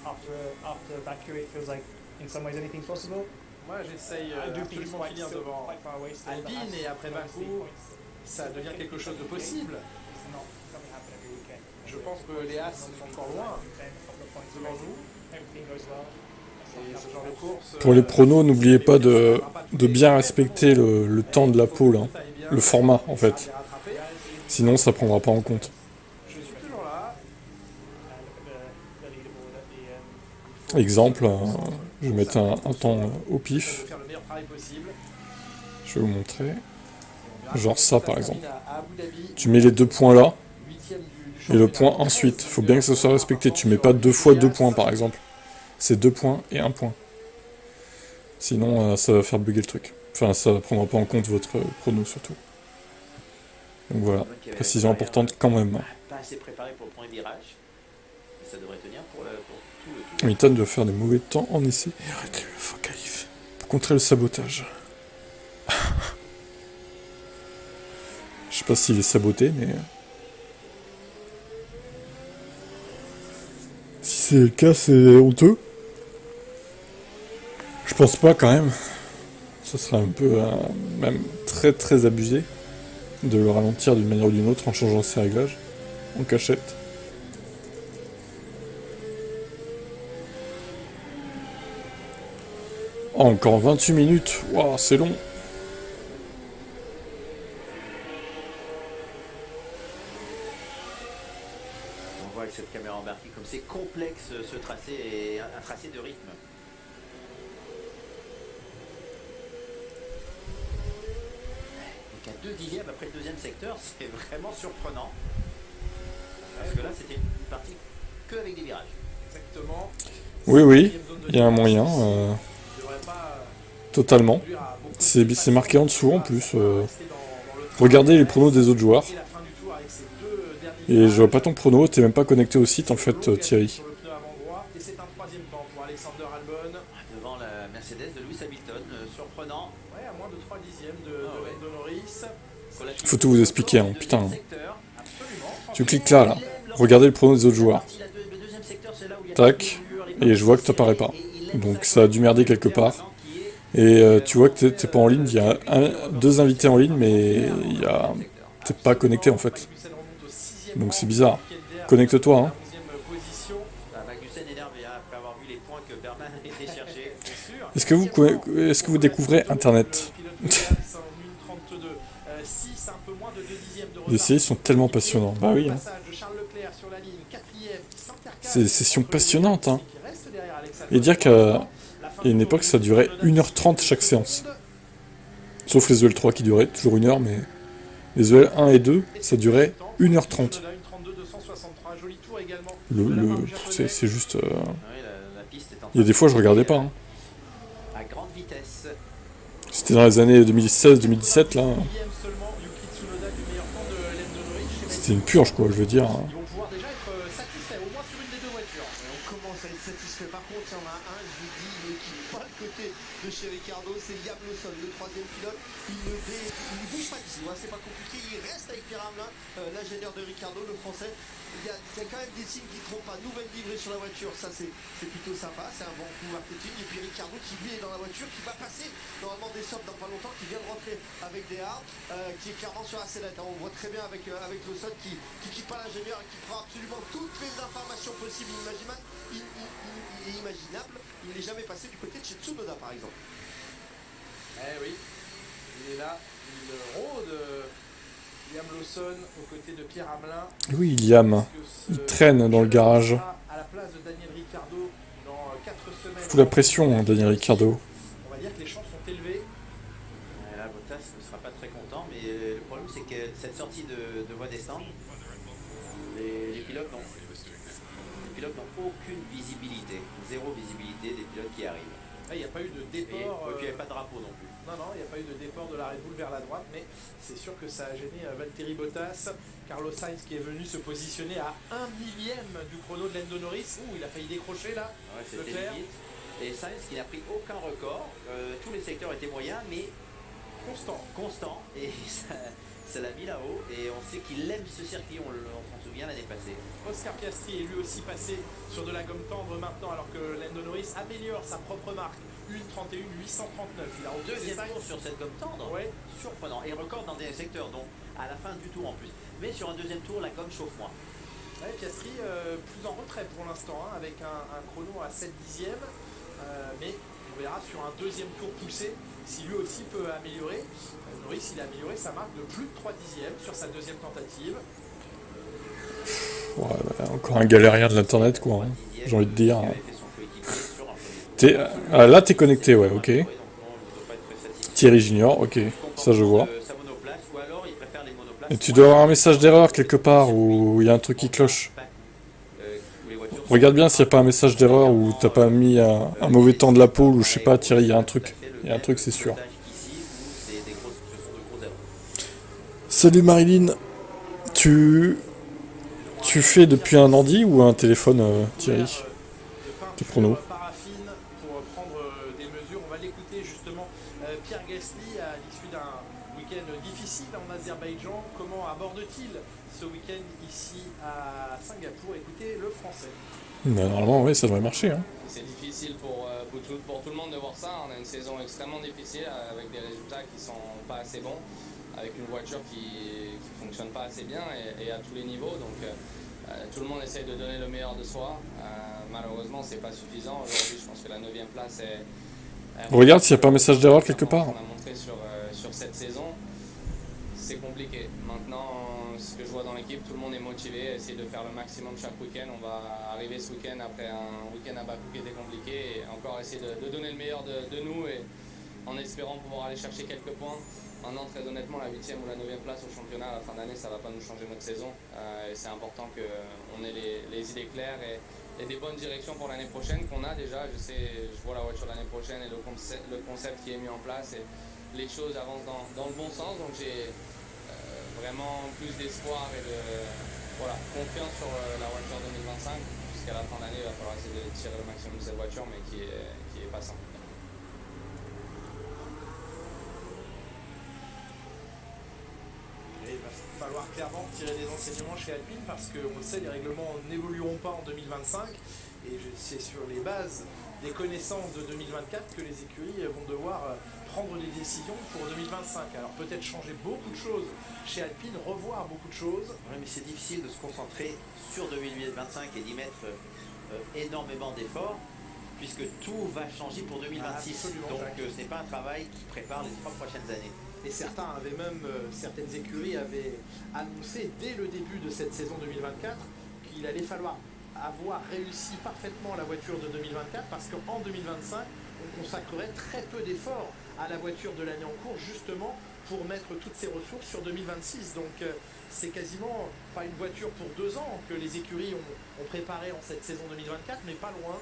After Baku, it feels like in some ways anything's possible. Moi, j'essaye Alpine is absolument quite, finir still devant quite far away still, but Alpine has et après obviously Bakou, points. ça devient quelque chose de possible. It's not something happen every weekend. Je pense que les As sont encore loin devant nous. Everything goes well. Et ce genre de course. Pour les pronos, n'oubliez pas de bien respecter le temps de la pole, hein, le format en fait. Sinon, ça prendra pas en compte. Je suis toujours là. Look at the leaderboard at the Exemple, je vais mettre un temps au De pif. faire le meilleur travail possible. Je vais vous montrer. Genre ça par exemple. À Abu Dhabi, Tu mets les 2 points là, 8e du et le championnat. point ensuite. Faut bien que ça soit respecté. Tu mets pas 2 fois 2 points par exemple. C'est 2 points et 1 point. Sinon, ça va faire bugger le truc. Enfin, ça prendra pas en compte votre prono surtout. Donc voilà, précision importante quand même. Pas assez préparé pour le premier virage. Mais ça devrait tenir pour tout. Hamilton doit faire des mauvais temps en essai. Et arrêtez le focalif. Pour contrer le sabotage. Je sais pas s'il est saboté, mais... Si c'est le cas, c'est honteux. Je pense pas quand même. Ça serait un peu, même très très abusé de le ralentir d'une manière ou d'une autre en changeant ses réglages en cachette. Oh, encore 28 minutes. Waouh, c'est long. On voit avec cette caméra embarquée comme c'est complexe ce tracé et un tracé de rythme. Donc à 2 dixièmes après le deuxième secteur, c'est vraiment surprenant. Parce que là c'était une partie que avec des virages. Exactement. Oui, oui, il y a un moyen, Il devrait pas totalement. conduire à beaucoup de C'est marqué en dessous en plus. rester dans le train. Regardez les pronos des autres joueurs. Et la fin du tour avec ces deux derniers Et je vois virages. pas ton prono, t'es même pas connecté au site en fait, L'occasion Thierry. sur le pneu avant droit. Et c'est un troisième temps pour Alexander Albon. Devant la Mercedes de Lewis Hamilton, surprenant. Ouais, à moins de 3 dixièmes de Lando Norris. Faut tout vous expliquer, hein, putain. Secteur, absolument. Tu cliques là, Regardez le prono des autres joueurs. Tac. Et je vois que t'apparais pas. Donc ça a dû merder quelque part. Et tu vois que t'es pas en ligne, il y a deux invités en ligne, mais t'es pas connecté en fait. Donc c'est bizarre. Connecte-toi, hein. Magnussen énervé après avoir vu les points que Berman était cherché. Est-ce que vous découvrez Internet? Les séries sont tellement passionnantes. Bah oui, hein. C'est des sessions passionnantes, hein. Et dire qu'à une époque, ça durait 1h30 chaque séance. Sauf les EL3 qui duraient toujours 1 heure, mais les EL1 et 2, ça durait 1h30. C'est juste... Il y a des fois, je regardais pas. Hein. À grande vitesse. C'était dans les années 2016-2017, là. C'était une purge, quoi, je veux dire. Hein. Ils vont pouvoir déjà être satisfaits, au moins sur une des deux voitures. On commence à être satisfait. Par contre, il y en a un, je vous dis, il ne quitte pas le côté de chez Ricardo, c'est Liam Lawson, le troisième pilote. Il ne bouge pas d'ici, c'est pas compliqué, il reste avec Pierre Hamelin, l'ingénieur de Ricardo, le français. Il y a quand même des signes qui ne trompent pas. Nouvelle livrée sur la voiture, ça c'est plutôt sympa, c'est un bon coup marketing. Et puis Ricardo qui lui est dans la voiture, qui va passer normalement des softs dans pas longtemps, qui vient de rentrer avec des hard, qui est clairement sur la sellette. On voit très bien avec Lawson qui quitte pas l'ingénieur et qui prend absolument toutes les informations possibles et imaginables. Il n'est jamais passé du côté de chez Tsunoda par exemple. Eh oui, il est là, il rôde Liam Lawson aux côtés de Pierre Hamelin. Oui, Liam. Il traîne dans le garage. À la place de Daniel Ricciardo dans 4 semaines. Fout la pression, hein, Daniel Ricciardo. On va dire que les chances sont élevées. Et là, Bottas ne sera pas très content, mais le problème c'est que cette sortie de voie descente, les pilotes n'ont aucune visibilité, zéro visibilité des pilotes qui arrivent. Il n'y a pas eu de Et déport. puis il n'y avait pas de drapeau non plus. Non, il n'y a pas eu de déport de la Red Bull vers la droite, mais c'est sûr que ça a gêné Valtteri Bottas. Carlos Sainz qui est venu se positionner à 1 millième du chrono de Lando Norris. Ouh, il a failli décrocher là. Ouais, c'était Leclerc. limite. Et Sainz qui n'a pris aucun record. Tous les secteurs étaient moyens, mais constant. Et ça l'a mis là-haut. Et on sait qu'il aime ce circuit, on s'en souvient l'année passée. Oscar Piastri est lui aussi passé sur de la gomme tendre maintenant, alors que Lando Norris améliore sa propre marque 1,31,839. Il a repris ses Deuxième cinq. tour sur cette gomme tendre, Ouais. surprenant. Et record dans des secteurs, donc à la fin du tour en plus. Mais sur un deuxième tour, la gomme chauffe moins. Ouais, Piastri plus en retrait pour l'instant, hein, avec un chrono à 7 dixièmes. Mais on verra sur un deuxième tour poussé si lui aussi peut améliorer. Norris, il a amélioré sa marque de plus de 3 dixièmes sur sa deuxième tentative. Ouais, bah, encore un galérien de l'internet, quoi. Hein. J'ai envie de dire. Là, t'es connecté, ouais, ok. Thierry Junior, ok. Ça, je vois. Et tu dois avoir un message d'erreur quelque part où il y a un truc qui cloche. Regarde bien s'il n'y a pas un message d'erreur où t'as pas mis un mauvais temps de la pole ou je sais pas, Thierry, il y a un truc. Il y a un truc, c'est sûr. Salut Marilyn. Tu fais depuis un ordi ou un téléphone, Thierry? Tes chronos. Paraffine pour prendre des mesures. On va l'écouter justement. Pierre Gasly, à l'issue d'un week-end difficile en Azerbaïdjan, comment aborde-t-il ce week-end ici à Singapour? Écoutez le français. Bah, normalement, oui, ça devrait marcher. Hein. C'est difficile pour tout le monde de voir ça. On a une saison extrêmement difficile avec des résultats qui sont pas assez bons, avec une voiture qui fonctionne pas assez bien et à tous les niveaux. Donc tout le monde essaye de donner le meilleur de soi. Malheureusement, c'est pas suffisant. Aujourd'hui, je pense que la 9e place est... Regarde s'il n'y a pas un message d'erreur quelque part. On a montré sur cette saison, c'est compliqué. Maintenant, ce que je vois dans l'équipe, tout le monde est motivé, essayer de faire le maximum chaque week-end. On va arriver ce week-end après un week-end à Bakou qui était compliqué et encore essayer de donner le meilleur de nous et en espérant pouvoir aller chercher quelques points. Maintenant, très honnêtement, la 8e ou la 9e place au championnat à la fin d'année, ça ne va pas nous changer notre saison. Et c'est important qu'on ait les idées claires et des bonnes directions pour l'année prochaine qu'on a déjà. Je vois la voiture l'année prochaine et le concept qui est mis en place et les choses avancent dans le bon sens. Donc j'ai vraiment plus d'espoir et de confiance sur la voiture 2025. Jusqu'à la fin d'année, il va falloir essayer de tirer le maximum de cette voiture, mais qui est pas simple. Il va falloir clairement tirer des enseignements chez Alpine parce qu'on le sait, les règlements n'évolueront pas en 2025 et c'est sur les bases des connaissances de 2024 que les écuries vont devoir prendre des décisions pour 2025. Alors peut-être changer beaucoup de choses chez Alpine, revoir beaucoup de choses. Oui, mais c'est difficile de se concentrer sur 2025 et d'y mettre énormément d'efforts puisque tout va changer pour 2026. Absolument, donc Jacques. ce n'est pas un travail qui prépare les 3 prochaines années. Et certaines écuries avaient annoncé dès le début de cette saison 2024 qu'il allait falloir avoir réussi parfaitement la voiture de 2024 parce qu'en 2025, on consacrerait très peu d'efforts à la voiture de l'année en cours justement pour mettre toutes ses ressources sur 2026. Donc c'est quasiment pas une voiture pour 2 ans que les écuries ont préparé en cette saison 2024, mais pas loin.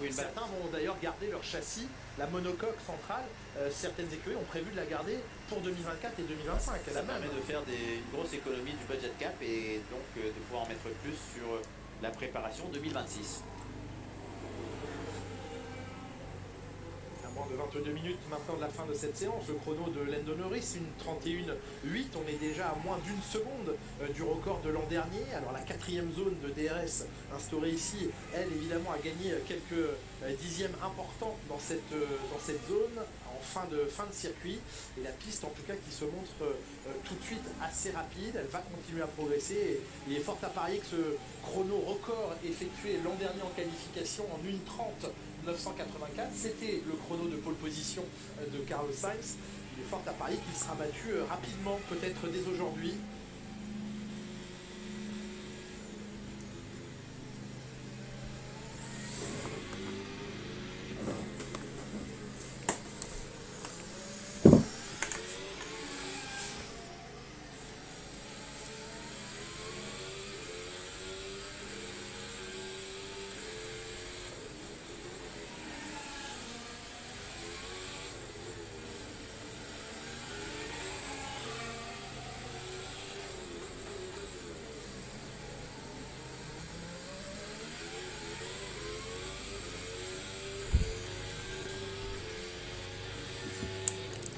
Oui, certains vont d'ailleurs garder leur châssis, la monocoque centrale. Certaines écuries ont prévu de la garder pour 2024 et 2025. Ça permet de faire une grosse économie du budget cap et donc de pouvoir en mettre plus sur la préparation 2026. À moins de 22 minutes maintenant de la fin de cette séance, le chrono de Lando Norris, une 31,8, on est déjà à moins d'1 seconde du record de l'an dernier. Alors la 4e zone de DRS instaurée ici, elle évidemment a gagné quelques dixièmes importants dans cette zone en fin de circuit. Et la piste en tout cas qui se montre tout de suite assez rapide, elle va continuer à progresser. Et il est fort à parier que ce chrono record effectué l'an dernier en qualification en 1:30 984, c'était le chrono de pole position de Carlos Sainz. Il est fort à parier qu'il sera battu rapidement, peut-être dès aujourd'hui.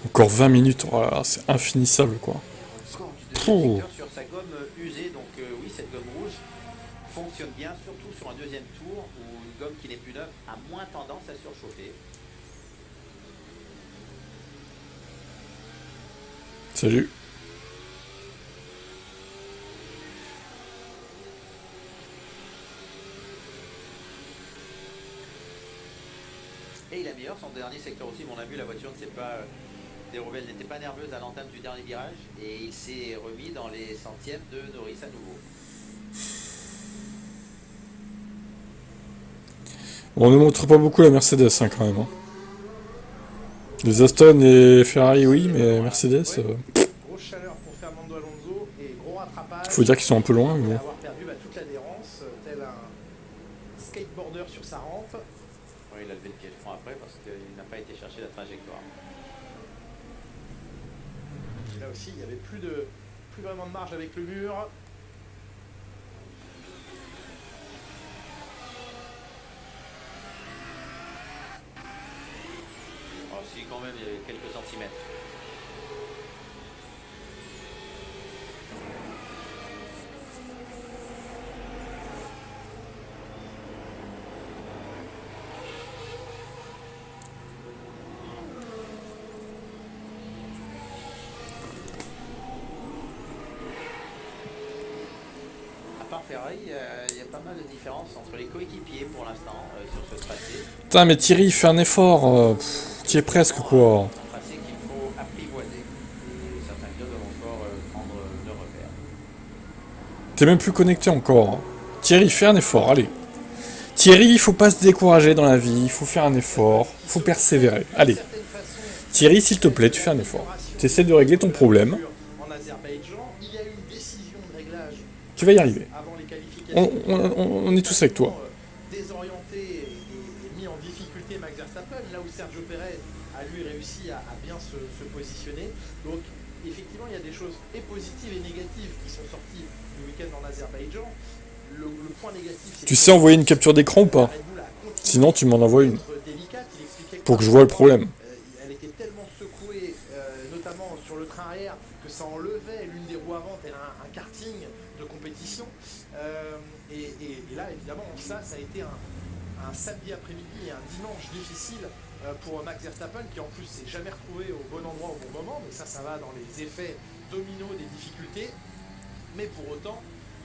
Encore 20 minutes, oh là là, c'est infinissable quoi. Encore du secteur sur sa gomme usée, donc oui, cette gomme rouge fonctionne bien, surtout sur un deuxième tour où une gomme qui n'est plus neuve a moins tendance à surchauffer. Salut. Et il améliore son dernier secteur aussi, mais on a vu la voiture ne s'est pas dérobée, elle n'était pas nerveuse à l'entame du dernier virage et il s'est remis dans les centièmes de Norris à nouveau. Bon, on ne montre pas beaucoup la Mercedes hein, quand même. Hein. Les Aston et Ferrari, oui, mais Mercedes, Grosse chaleur pour Fernando Alonso et gros rattrapage. faut dire qu'ils sont un peu loin, mais Après bon. avoir perdu toute l'adhérence, tel un skateboarder sur sa rampe. Oui, il a levé le pied de front après parce qu'il n'a pas été chercher la trajectoire. Et là aussi, il n'y avait plus vraiment de marge avec le mur. Oh, si, quand même, il y avait quelques centimètres. À part Ferrari, il y a pas mal de différences entre les coéquipiers pour l'instant sur ce tracé. Putain, mais Thierry, fais un effort. Tu y es presque, quoi. Un tracé qu'il faut apprivoiser. Et certains pilotes doivent encore prendre de repères. T'es même plus connecté encore. Hein. Thierry, fais un effort, allez. Thierry, il faut pas se décourager dans la vie, il faut faire un effort, il faut persévérer. Allez. Thierry, s'il te plaît, tu fais un effort. Tu essaies de régler ton problème. En Azerbaïdjan, il y a eu une décision de réglage Tu vas y arriver. avant les qualifications. On est tous avec toi. Désorienté et mis en difficulté Max Verstappen, là où Sergio Pérez a lui réussi à bien se positionner. Donc effectivement, il y a des choses et positives et négatives qui sont sorties du week-end en Azerbaïdjan. Le point négatif, c'est Tu sais envoyer une capture d'écran ou pas? Sinon, tu m'en envoies une. Pour que je vois le problème. Elle était tellement secouée, notamment sur le train arrière, que ça enlevait l'une des roues avant, tel un karting de compétition. Et là, évidemment, ça a été un samedi après-midi et un dimanche difficile pour Max Verstappen, qui en plus s'est jamais retrouvé au bon endroit au bon moment. Mais ça va dans les effets dominos des difficultés. Mais pour autant,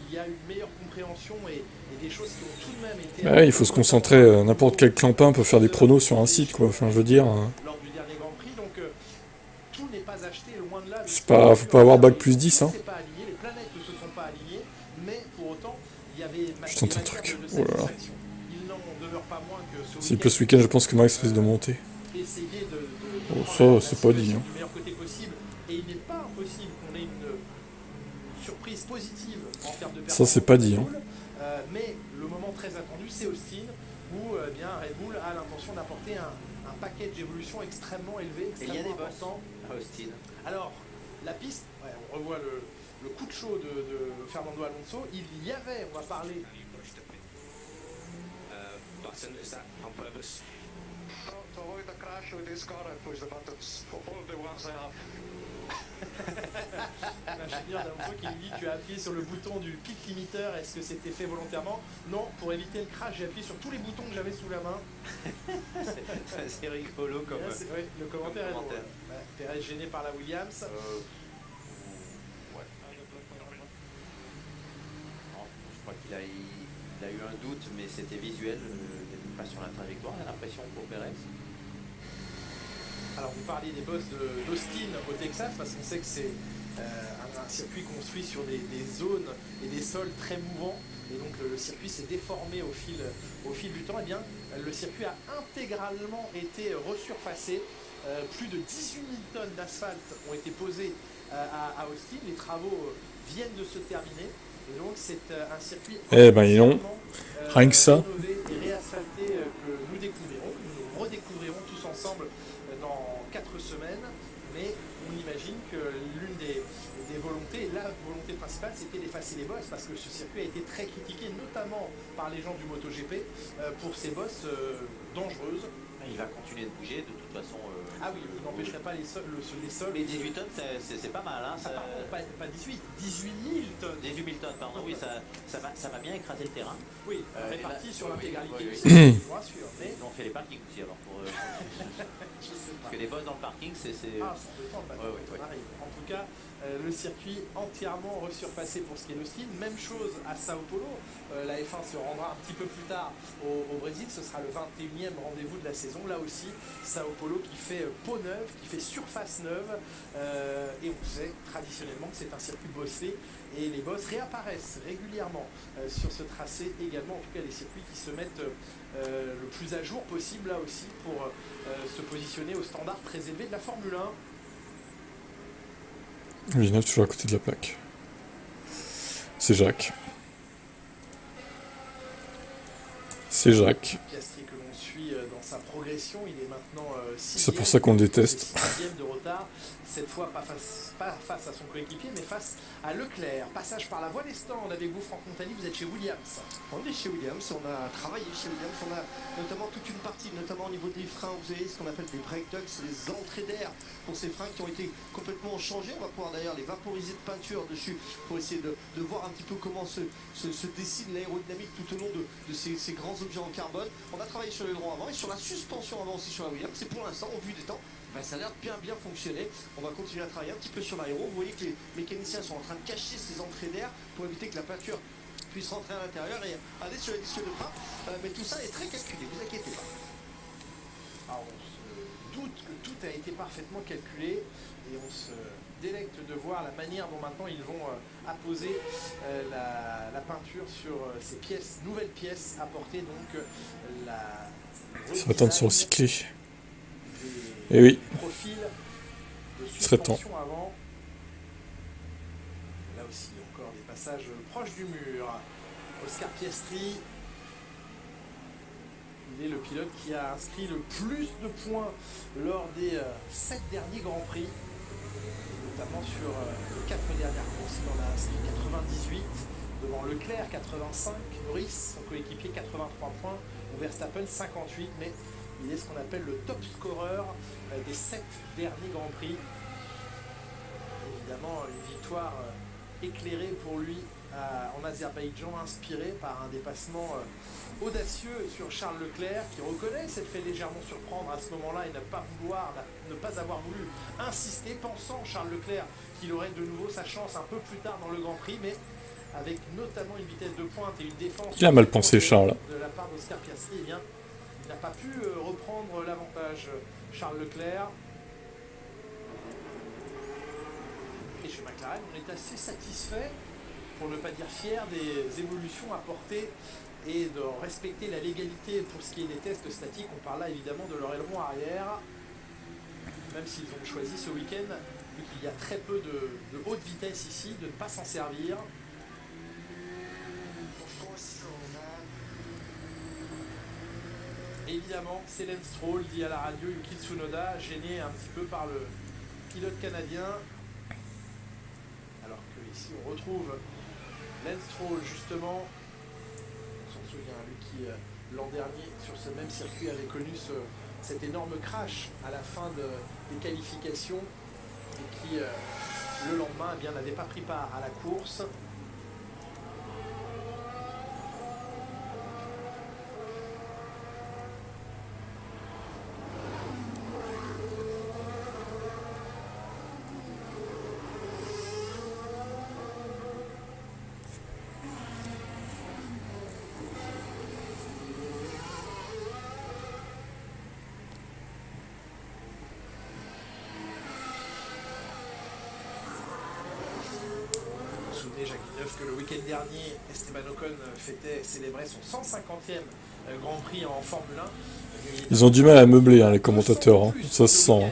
il y a une meilleure compréhension et des choses qui ont tout de même été... Bah ouais, il faut se concentrer. N'importe quel clampin peut faire des pronos sur un site, quoi. Enfin, je veux dire... Lors du dernier Grand Prix, donc tout n'est pas acheté, loin de là. Faut pas avoir bac plus 10, hein. C'est pas aligné, les planètes ne se sont pas alignées, mais pour autant, il y avait Je tente un truc. de Oh là là. satisfaction. Il n'en demeure pas moins que S'il peut ce week-end, je pense que Max risque de monter. essayer de Oh, prendre ça, la c'est pas dit, situation hein. du meilleur côté possible, et il n'est pas impossible qu'on ait une surprise positive en termes de Ça, c'est pas dit, hein. Red Bull, mais le moment très attendu, c'est Austin, où bien Red Bull a l'intention d'apporter un paquet d'évolution extrêmement élevé, Et il y a extrêmement des bosses important. à Austin. Alors, la piste, ouais, on revoit le coup de chaud de Fernando Alonso. Il y avait, on va parler. To avoid a crash with this car, I push the buttons. All the ones I have. L'ingénieur d'Alonso qui lui dit: tu as appuyé sur le bouton du pit limiteur, est-ce que c'était fait volontairement? Non, pour éviter le crash, j'ai appuyé sur tous les boutons que j'avais sous la main. C'est rigolo comme... Là, ouais, le commentaire est drôle. commentaire. Ouais, Pérez gêné par la Williams. ouais. Non, je crois qu'il a eu un doute, mais c'était visuel. Il n'était pas sur la trajectoire, j'ai l'impression, pour Pérez. Alors vous parliez des bosses d'Austin au Texas, parce qu'on sait que c'est un circuit construit sur des zones et des sols très mouvants, et donc le circuit s'est déformé au fil du temps. Et bien le circuit a intégralement été resurfacé. Plus de 18 000 tonnes d'asphalte ont été posées à Austin. Les travaux viennent de se terminer, et donc c'est un circuit Eh ben, ils l'ont. Rien que ça. rénové et réasphalté que nous redécouvrirons tous ensemble dans 4 semaines, mais on imagine que l'une des volontés, la volonté principale, c'était d'effacer les bosses, parce que ce circuit a été très critiqué, notamment par les gens du MotoGP, pour ces bosses dangereuses. il va continuer de bouger de toute façon. Ah oui, il n'empêcherait pas les sols. Mais 18 tonnes, c'est pas mal. Hein, Ah, pardon, pas 18, 18 000 tonnes. 18 000 tonnes, pardon, oui, ça va bien écraser le terrain. Oui, Et réparti là- sur oui, l'intégralité oui, du oui. site, je vous rassure. Mais Ils ont fait les parkings aussi alors pour je sais pas. parce que les bosses dans le parking c'est Ah, sans de temps, Ouais, ouais, ouais. on arrive. En tout cas, le circuit entièrement resurpassé pour ce qui est le style. Même chose à Sao Paulo. La F1 se rendra un petit peu plus tard au Brésil. Ce sera le 21e rendez-vous de la saison. Là aussi, Sao Paulo qui fait peau neuve, qui fait surface neuve. Et on sait traditionnellement que c'est un circuit bossé. Et les bosses réapparaissent régulièrement sur ce tracé également. En tout cas, les circuits qui se mettent le plus à jour possible là aussi pour se positionner au standard très élevé de la Formule 1. Villeneuve toujours à côté de la plaque. C'est Jacques. C'est Jacques. Piastri que l'on suit dans sa progression, il est maintenant C'est pour ça qu'on le déteste. 6e de retard, cette fois pas face à son coéquipier, mais face à Leclerc. Passage par la voie des stands avec vous, Franck Montagny, vous êtes chez Williams. On est chez Williams, on a travaillé chez Williams, on a notamment toute une partie, notamment au niveau des freins, vous avez ce qu'on appelle des brake ducts, les entrées d'air pour ces freins qui ont été complètement changés. On va pouvoir d'ailleurs les vaporiser de peinture dessus pour essayer de voir un petit peu comment se dessine l'aérodynamique tout au long de ces grands objets en carbone. On a travaillé sur l'aileron avant et sur la suspension avant aussi sur la Williams. Et pour l'instant, au vu des temps, ça a l'air de bien fonctionner. On va continuer à travailler un petit peu sur l'aéro. Vous voyez que les mécaniciens sont en train de cacher ces entrées d'air pour éviter que la peinture puisse rentrer à l'intérieur et aller sur les disques de frein. Mais tout ça est très calculé, ne vous inquiétez pas. Alors on se doute que tout a été parfaitement calculé et on se délecte de voir la manière dont maintenant ils vont apposer la peinture sur ces pièces, nouvelles pièces apportées donc la Ça va tendre de se recycler. des Eh oui. profils de Il serait temps. suspension avant. Là aussi encore des passages proches du mur. Oscar Piastri, il est le pilote qui a inscrit le plus de points lors des 7 derniers Grands Prix, notamment sur les 4 dernières courses. Il en a inscrit 98 devant Leclerc, 85, Norris, son coéquipier, 83 points, ou Verstappen 58, mais il est ce qu'on appelle le top scorer des 7 derniers Grands Prix. Évidemment, une victoire éclairée pour lui en Azerbaïdjan, inspirée par un dépassement audacieux sur Charles Leclerc, qui reconnaît s'être fait légèrement surprendre à ce moment-là et ne pas avoir voulu insister, pensant Charles Leclerc qu'il aurait de nouveau sa chance un peu plus tard dans le Grand Prix, mais avec notamment une vitesse de pointe et une défense... Il a mal pensé, Charles. De la part d'Oscar Piastri, eh bien, il n'a pas pu reprendre l'avantage, Charles Leclerc. Et chez McLaren, on est assez satisfait, pour ne pas dire fier, des évolutions apportées et de respecter la légalité pour ce qui est des tests statiques. On parle là évidemment de leur aileron arrière, même s'ils ont choisi ce week-end, vu qu'il y a très peu de haute vitesse ici, de ne pas s'en servir. Évidemment, c'est Lance Stroll, dit à la radio Yuki Tsunoda, gêné un petit peu par le pilote canadien. Alors que ici on retrouve Lance Stroll justement, on s'en souvient, lui qui l'an dernier sur ce même circuit avait connu cet énorme crash à la fin des qualifications et qui le lendemain eh bien, n'avait pas pris part à la course. Jacques Villeneuve que le week-end dernier, Esteban Ocon célébrait son 150e Grand Prix en Formule 1. Ils ont du mal à meubler, hein, les commentateurs. Hein. Ça se sent. Hein.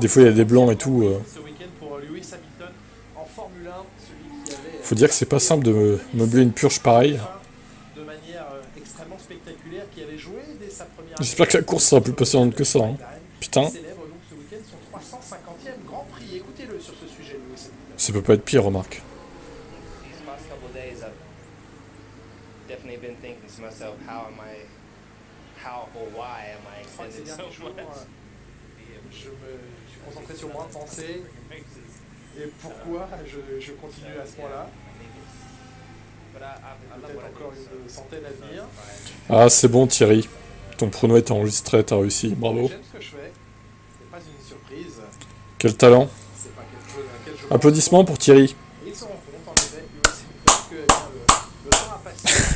Des fois, il y a des blancs et tout. Ce week-end pour Lewis Hamilton en Formule 1, celui qui avait Faut dire que c'est pas simple de meubler une purge pareille. de manière extrêmement spectaculaire, qui avait joué dès sa première. J'espère que la course sera plus passionnante que ça. Hein. Putain. Célèbre donc ce week-end son 350e Grand Prix. Écoutez-le sur ce sujet, Lewis Hamilton. Ça peut pas être pire, remarque. These past couple of days, I've definitely been thinking to myself, how am I how or why am I Je crois que ces extending derniers so jours, much? je suis concentré sur moins de pensées. Et pourquoi je continue à ce point-là? Peut-être encore une centaine à venir. Ah, c'est bon, Thierry. Ton prono est enregistré, t'as réussi. Bravo. J'aime ce que je fais. C'est pas une surprise. Quel talent. C'est pas quelque chose à laquelle je Applaudissements pour Thierry. Et ils se rendent compte, en effet, que eh bien, le temps a passé.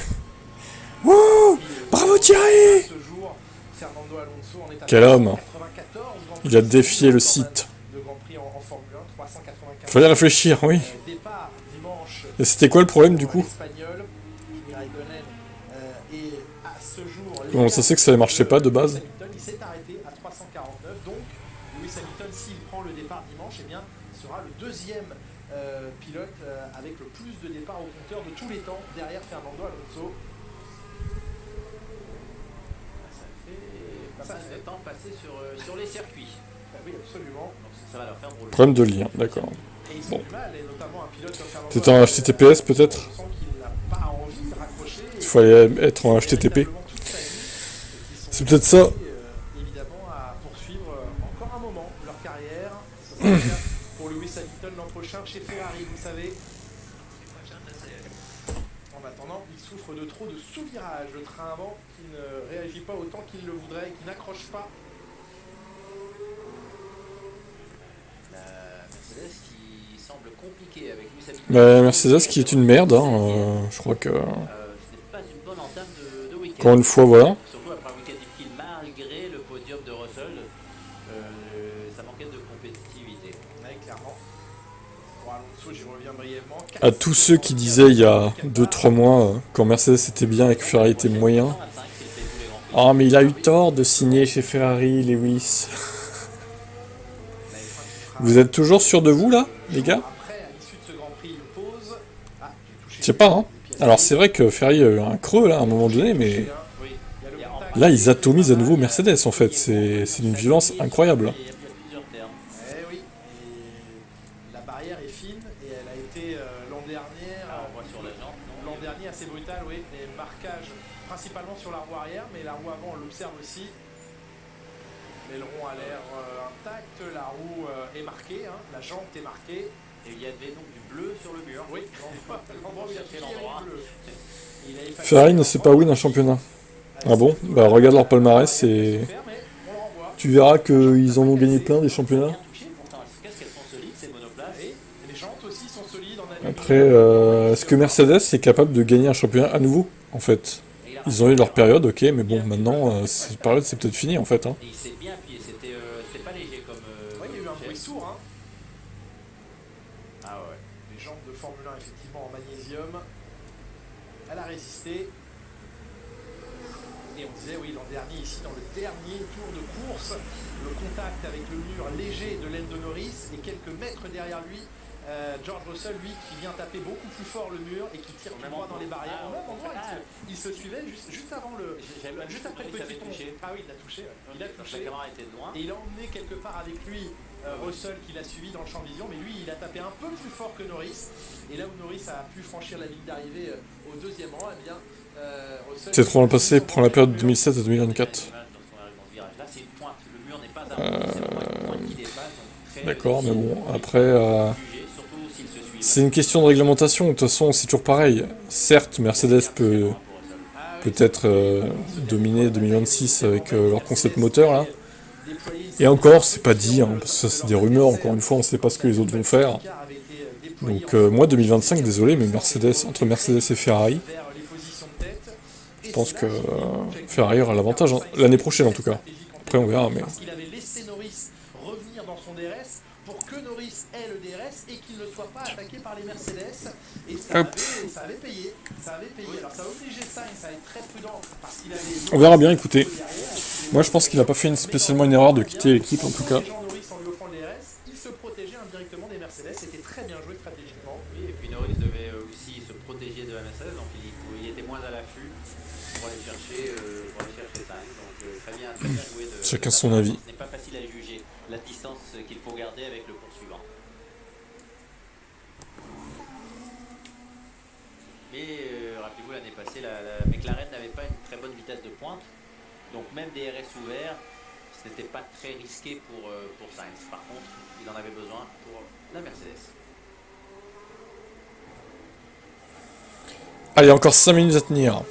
Wouh! Bravo, Thierry! Ce jour, Fernando Alonso en est à Quel homme. 94 Grand Il a Prix, défié le site. de Grand Prix en Formule 1, 395. Fallait réfléchir, oui. Départ dimanche. Et c'était quoi le problème du coup? Espagnol, Kimi Raikkonen, et à ce jour. Bon, ça c'est que ça ne marchait pas de base. Lewis Hamilton, il s'est arrêté à 349, donc Lewis Hamilton, s'il prend le départ dimanche, eh bien, sera le deuxième pilote avec le plus de départs au compteur de tous les temps derrière Fernando Alonso. Ça fait pas mal de temps passé sur les circuits. Oui, absolument. Donc ça va leur faire brûler. Problème de lien, d'accord. Et ils sont Bon. du mal, et notamment un pilote comme Fernando C'est un Alonso, HTTPS peut-être? on sent qu'il n'a pas envie de raccrocher. Il fallait être en HTTP. C'est peut-être ça. Évidemment à poursuivre encore un moment leur carrière. Ce sera le cas pour Lewis Hamilton l'an prochain chez Ferrari, vous savez. En attendant, il souffre de trop de sous-virages. Le train avant qui ne réagit pas autant qu'il le voudrait et qui n'accroche pas. La Mercedes qui semble compliquée avec Lewis Hamilton. Bah, Mercedes qui est une merde, hein. Je crois que... Ce n'est pas une bonne entame de week-end. Encore une fois, voilà. Surtout après un week-end difficile, malgré le podium de Russell, ça manquait de compétitivité. Ouais, clairement. Pour Alonso, j'y reviens brièvement. À tous ceux qui disaient il y a 2-3 mois, quand Mercedes était bien et que Ferrari était moyen, ah mais il a eu tort de signer chez Ferrari, Lewis. Vous êtes toujours sûr de vous là, les gars? Après, à l'issue de ce Grand Prix, une pause. Ah, j'ai touché. Je sais pas, hein. Alors c'est vrai que Ferrari a eu un creux là à un moment donné, mais Oui. Il y a le contact. là ils atomisent à nouveau Mercedes en fait. C'est d'une violence incroyable. Il y a plusieurs termes. Eh oui, et la barrière est fine et elle a été l'an dernier, Alors, on voit sur la jambe, non? l'an dernier assez brutal, oui, les marquages principalement sur la roue arrière, mais la roue avant on l'observe aussi. L'aileron a l'air intact, la roue est marquée, hein, la jante est marquée. Et il y avait donc du bleu sur le mur. Oui, l'endroit où il y a Quel touché, il y a endroit. du bleu. Il a effacé- Ferrari ne sait pas win un championnat. Ah bon? Bah regarde leur palmarès et Mais on le renvoie. tu verras qu'ils en ont gagné plein des championnats. Bien touché, pourtant, qu'est-ce qu'elles sont solides ces monoplaces. Et les jantes aussi sont solides en aluminium. Après, est-ce que Mercedes est capable de gagner un championnat à nouveau en fait? Ils ont eu leur période, ok, mais bon, maintenant, cette période c'est peut-être fini en fait. Hein. Et il s'est bien appuyé, c'était pas léger comme. Ouais, il y a eu un geste. bruit sourd, hein. Ah ouais. Les jantes de Formule 1 effectivement en magnésium. Elle a résisté. Et on disait oui l'an dernier ici dans le dernier tour de course, le contact avec le mur léger de l'aile de Norris et quelques mètres derrière lui, George Russell lui qui vient taper beaucoup plus fort le mur et qui tire tout droit dans les barrières. Au même endroit, il se suivait juste avant le, juste après le petit pont. Ah oui, il l'a touché. Ouais. Il a La touché. caméra était de loin. Et il a emmené quelque part avec lui Russell qui l'a suivi dans le champ de vision, mais lui il a tapé un peu plus fort que Norris. Et là où Norris a pu franchir la ligne d'arrivée au deuxième rang, eh bien Russell. C'est trop dans le passé, prends la période de 2007 à 2024. Là, c'est une pointe. Le mur n'est pas à c'est vraiment une pointe qui dépasse. Donc très D'accord, mais difficile bon, après, de juger, surtout s'ils se suivent. c'est une question de réglementation, de toute façon c'est toujours pareil. Certes, Mercedes peut peut-être dominer 2026 avec leur concept moteur là. Et encore, c'est pas dit, hein, parce que ça c'est des rumeurs, encore une fois, on sait pas ce que les autres vont faire. Donc moi 2025, désolé, mais Mercedes, entre Mercedes et Ferrari, je pense que Ferrari aura l'avantage, hein. L'année prochaine en tout cas. Après on verra, mais... Parce qu'il avait laissé Norris revenir dans son DRS pour que Norris ait le DRS et qu'il ne soit pas attaqué par les Mercedes. Et ça avait payé. Ça avait payé. Alors ça a obligé Sainz à être très prudent parce qu'il avait... On verra bien, écoutez. Moi je pense qu'il n'a pas fait spécialement une erreur de quitter l'équipe en tout cas. Norris en lui offrant le DRS, il se protégeait indirectement des Mercedes. C'était très bien joué stratégiquement. Oui, et puis Norris devait aussi se protéger de la Mercedes, donc il était moins à l'affût pour aller chercher ça. Donc très bien joué de... Chacun son avis. Ce n'est pas facile à juger la distance qu'il faut garder avec le poursuivant. Mais rappelez-vous, l'année passée, la McLaren n'avait pas une très bonne vitesse de pointe. Donc même des RS ouverts, ce n'était pas très risqué pour Sainz. Par contre, il en avait besoin pour la Mercedes. Allez, encore 5 minutes à tenir.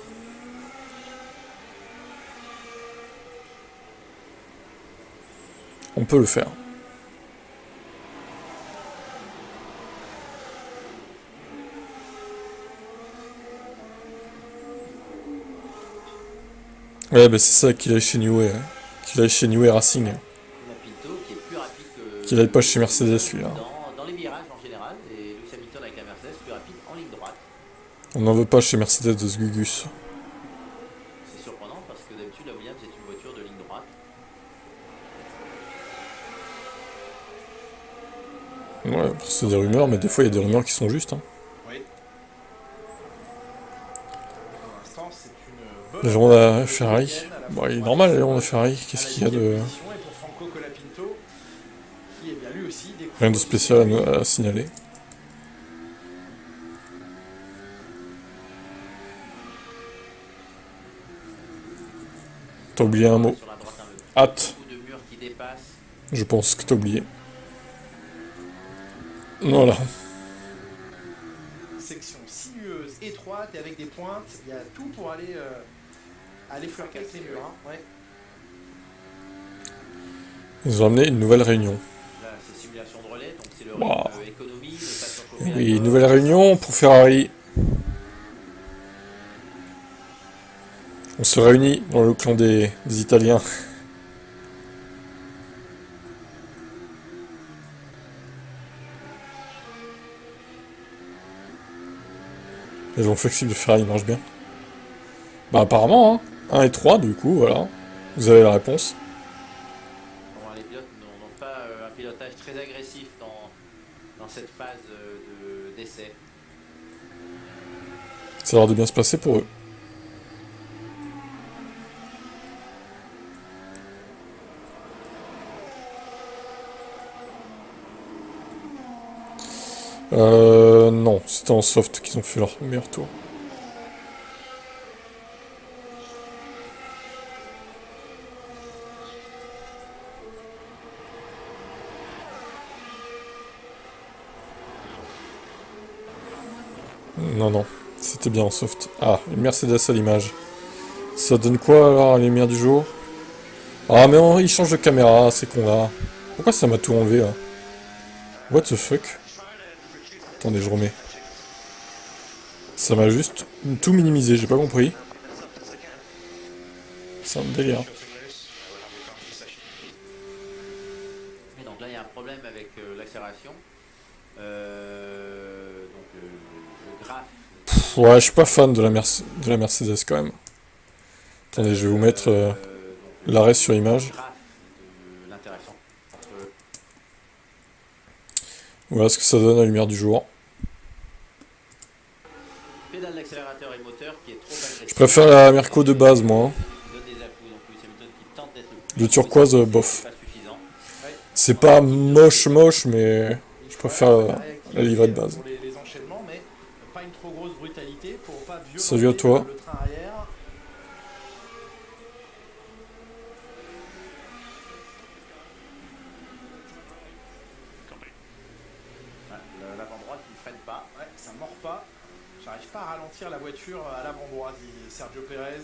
On peut le faire. Ouais, bah c'est ça qu'il aille chez New Way. Qu'il aille chez New Way Racing. La Pinto qui est plus rapide que... Qu'il aille pas chez Mercedes, celui-là. Dans les virages en général, et Lewis Hamilton avec la Mercedes plus rapide en ligne droite. On n'en veut pas chez Mercedes de ce Gugus. C'est surprenant parce que d'habitude la Williams est une voiture de ligne droite. Ouais, c'est des rumeurs, mais des fois il y a des rumeurs qui sont justes. Hein. Oui. Pour l'instant, c'est une bonne... L'aileron de Ferrari. Bon, il est normal l'aileron de Ferrari. Qu'est-ce qu'il y a de... Et pour Franco Colapinto, qui est bien lui aussi découvre Rien de spécial à signaler. T'as oublié un mot. Sur la droite, Hâte. beaucoup de murs qui dépassent. Je pense que t'as oublié. Voilà. section sinueuse, étroite et avec des pointes. Il y a tout pour aller flirter avec les murs. Hein. Ouais. Ils ont amené une nouvelle réunion. Là, c'est simulation de relais, donc c'est le Wow. rythme économie, de façon chauffer Oui, la nouvelle réunion pour Ferrari. On se réunit dans le clan des Italiens. Les gens flexibles de Ferrari marchent bien. Bah apparemment, hein. 1 et 3 du coup, voilà. Vous avez la réponse. Bon, les pilotes n'ont pas un pilotage très agressif dans cette phase d'essai. Ça a l'air de bien se passer pour eux. Non, c'était en soft qu'ils ont fait leur meilleur tour. Non, c'était bien en soft. Ah, une Mercedes à l'image. Ça donne quoi alors, les lumières du jour? Ah, mais il change de caméra, c'est con là. Pourquoi ça m'a tout enlevé là? What the fuck? Attendez, je remets. Ça m'a juste tout minimisé, j'ai pas compris. C'est un délire. Et donc là, il y a un problème avec l'accélération. Donc le graphe. Ouais, je suis pas fan de la Mercedes quand même. Attendez, je vais vous mettre l'arrêt sur image. Le graphe de l'interaction entre Voilà ce que ça donne à la lumière du jour. pédale d'accélérateur et moteur qui est trop agressif. Je préfère la Merco de base, moi. Hein. Qui donne des à-coups, donc Lewis Hamilton qui tente d'être le plus Le turquoise, aggressif, bof. c'est pas suffisant. C'est pas moche, mais je préfère la livrée de base. Pour les enchaînements, mais pas une trop grosse brutalité pour pas violenter Salut à toi. le train arrière. L'avant droite qui ne freine pas. Ouais, ça mord pas. J'arrive pas à ralentir la voiture à l'avant droit, dit Sergio Pérez.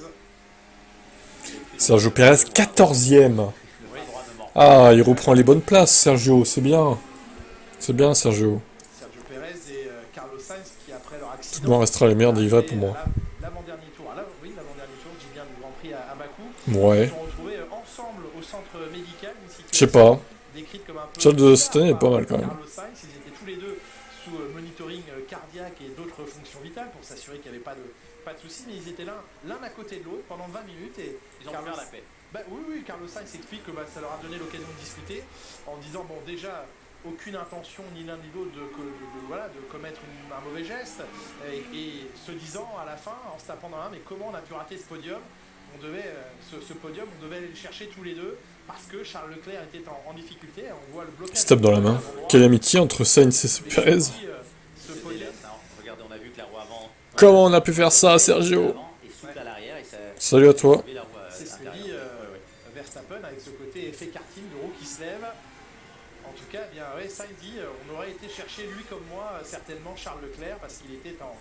Sergio Pérez, 14ème. Le frein droit ne mord pas. Ah, il reprend les bonnes places, Sergio, c'est bien. C'est bien, Sergio. Sergio Pérez et Carlos Sainz qui, après leur Tout accident, le monde restera les meilleurs des livrets pour moi. L'avant-dernier tour, l'avant-dernier tour, je dis bien du Grand Prix à Bakou. Ouais. Ils se sont retrouvés ensemble au centre médical. Une situation Je sais pas. décrite comme un peu Celle de cette bizarre année est pas par mal, quand même. Carlos Sainz, ils étaient tous les deux sous monitoring cardiaque et d'autres fonctions vitales pour s'assurer qu'il n'y avait pas de soucis, mais ils étaient l'un à côté de l'autre pendant 20 minutes et Ils ont pu faire la paix. oui, Carlos Sainz explique que ça leur a donné l'occasion de discuter en disant bon déjà aucune intention ni l'un ni l'autre de commettre un mauvais geste et se disant à la fin en se tapant dans la main mais comment on a pu rater ce podium, on devait ce podium on devait aller le chercher tous les deux parce que Charles Leclerc était en difficulté, on voit le blocage. Il se tape dans la main. Quelle amitié entre Sainz et Pérez. Ce podium. Regardez, on a vu que la roue avant. Comment on a pu faire ça, Sergio? Et souffle à l'arrière et ça. Salut à toi. La roue C'est ce que intérieure. dit Verstappen avec ce côté effet karting de roue qui se lève. En tout cas, eh bien, ouais, ça il dit, on aurait été chercher lui comme moi, certainement Charles Leclerc, parce qu'il était un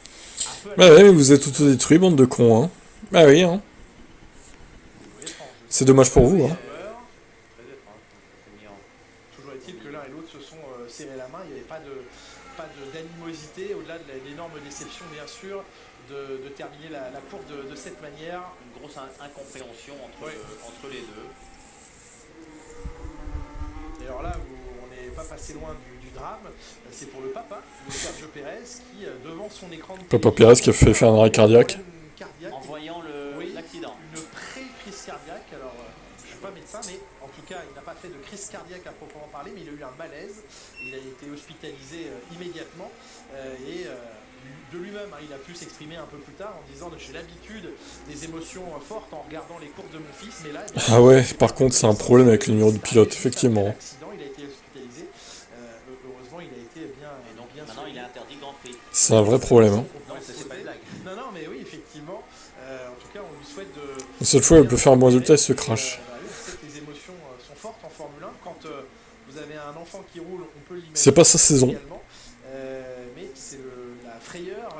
peu... Bah ouais, mais vous êtes autodétruits, bande de cons, hein. Bah oui, hein. C'est dommage pour vous, hein. Toujours est-il que l'un et l'autre se sont serrés la main, il n'y avait pas d'animosité, au-delà de l'énorme déception, bien sûr, de terminer la course de cette manière. Une grosse incompréhension entre les deux. Et alors là, on n'est pas passé loin du drame, c'est pour le papa de Sergio Pérez qui, devant son écran de Papa Pérez qui a fait faire un arrêt cardiaque. En voyant l'accident. Une pré-crise cardiaque, alors je ne suis pas médecin, mais en tout cas il n'a pas fait de crise cardiaque à proprement parler, mais il a eu un malaise, il a été hospitalisé immédiatement, et de lui-même, il a pu s'exprimer un peu plus tard en disant j'ai l'habitude des émotions fortes en regardant les courses de mon fils, mais là... Eh bien, Ah ouais, par contre c'est un problème avec le numéro du pilote, effectivement. Il a été hospitalisé, heureusement il a été bien... Et donc maintenant il est interdit Grand Prix. C'est un vrai problème, hein. Non, c'est pas une blague. Non, mais oui, effectivement. En tout cas, on lui souhaite de... La seule fois où il peut faire un bon résultat, il se crash. Oui, on sait que les émotions sont fortes en Formule 1. Quand vous avez un enfant qui roule, on peut l'imaginer. C'est pas sa saison. Également. Mais c'est la frayeur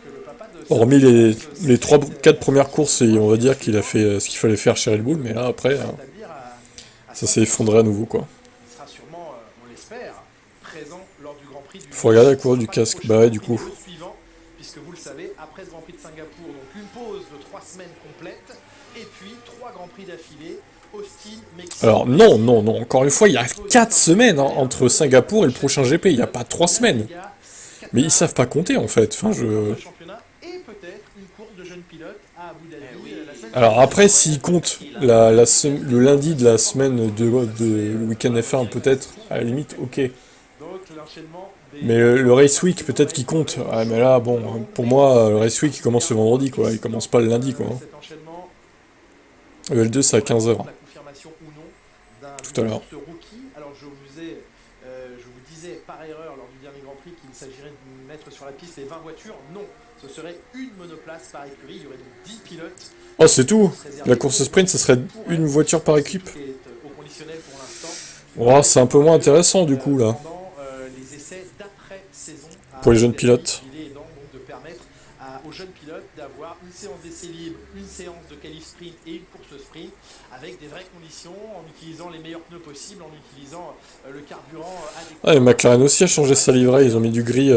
que le papa de... Hormis les 3-4 premières courses, et on va dire qu'il a fait ce qu'il fallait faire chez Red Bull, mais là après, ça s'est effondré à nouveau, quoi. Il sera sûrement, on l'espère, présent lors du Grand Prix du... Faut regarder la courbe du casque. Bah ouais, du coup. Suivant, puisque vous le savez, après ce Grand Prix de Singapour, donc une pause de 3 semaines complètes, et puis 3 Grands Prix d'affilée, Austin, Mexique... Alors non, encore une fois, il y a 4 semaines hein, entre Singapour et le prochain GP, il n'y a pas 3 semaines. Mais ils savent pas compter en fait, enfin je... Et peut-être une course de jeunes pilotes à Abu Dhabi la semaine... Alors après, s'ils comptent le lundi de la semaine de week-end F1, peut-être, à la limite, ok. Donc l'enchaînement des... Mais le Race Week, peut-être qu'il compte. Ouais, mais là, bon, pour moi, le Race Week, il commence le vendredi, quoi. Il commence pas le lundi, quoi. Cet enchaînement, Le L2, c'est à 15h, la confirmation ou non d'un tout à l'heure. rookie. Alors je vous disais par erreur lors du dernier Grand Prix qu'il s'agirait de mettre sur la piste les 20 voitures. Non, ce serait une monoplace par écurie. Il y aurait donc 10 pilotes. Oh, c'est tout. La course sprint, ce serait une voiture par équipe. Qui est au conditionnel pour l'instant. Oh, c'est un peu moins intéressant, du coup, là. Pendant les essais d'après-saison. Pour les jeunes pilotes. Il est donc de permettre aux jeunes pilotes d'avoir une séance d'essai libre, une séance de qualif sprint et une course sprint avec des vraies conditions, en utilisant les meilleurs pneus possibles, en utilisant le carburant adéquat. Ah, et McLaren aussi a changé sa livrée, ils ont mis du gris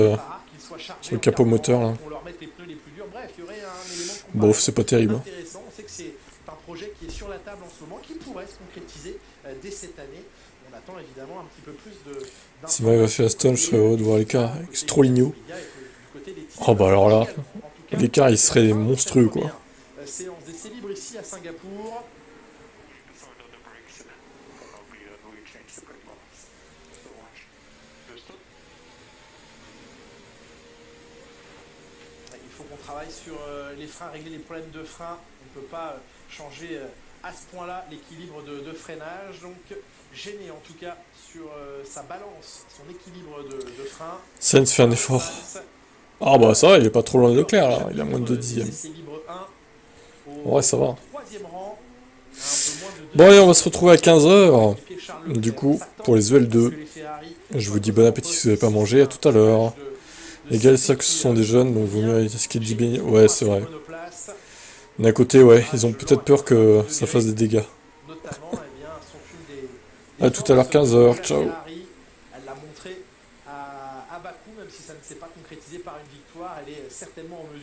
sur le capot moteur, là. On leur met les pneus les plus durs. Bref, il y aurait un élément de Bof, c'est pas terrible. intéressant. On sait que c'est un projet qui est sur la table en ce moment, qui pourrait se concrétiser dès cette année. On attend évidemment un petit peu plus de... Si Mario fait Aston, je serais heureux de voir l'écart avec Stroligno. Oh bah alors là, l'écart il serait monstrueux, quoi. Séance d'essai libre ici à Singapour. Il faut qu'on travaille sur les freins, régler les problèmes de frein. On ne peut pas changer à ce point-là l'équilibre de freinage. Donc gêné en tout cas sur sa balance, son équilibre de frein. Sainz fait un effort. Ah bah ça va, il est pas trop loin de Leclerc là, il a moins de 2 dixièmes. Ouais, ça va. Bon allez, on va se retrouver à 15h. Du coup, pour les EL2, je vous dis bon appétit si vous n'avez pas mangé, à tout à l'heure. Les gars, ça que ce sont des jeunes, donc vaut mieux ce qui dit bien. Ouais, c'est vrai. D'un côté, ouais, ils ont peut-être peur que ça fasse des dégâts. À tout à l'heure, 15h, ciao. Elle l'a montré à Bakou, même si ça ne s'est pas concrétisé par une victoire, elle est certainement en mesure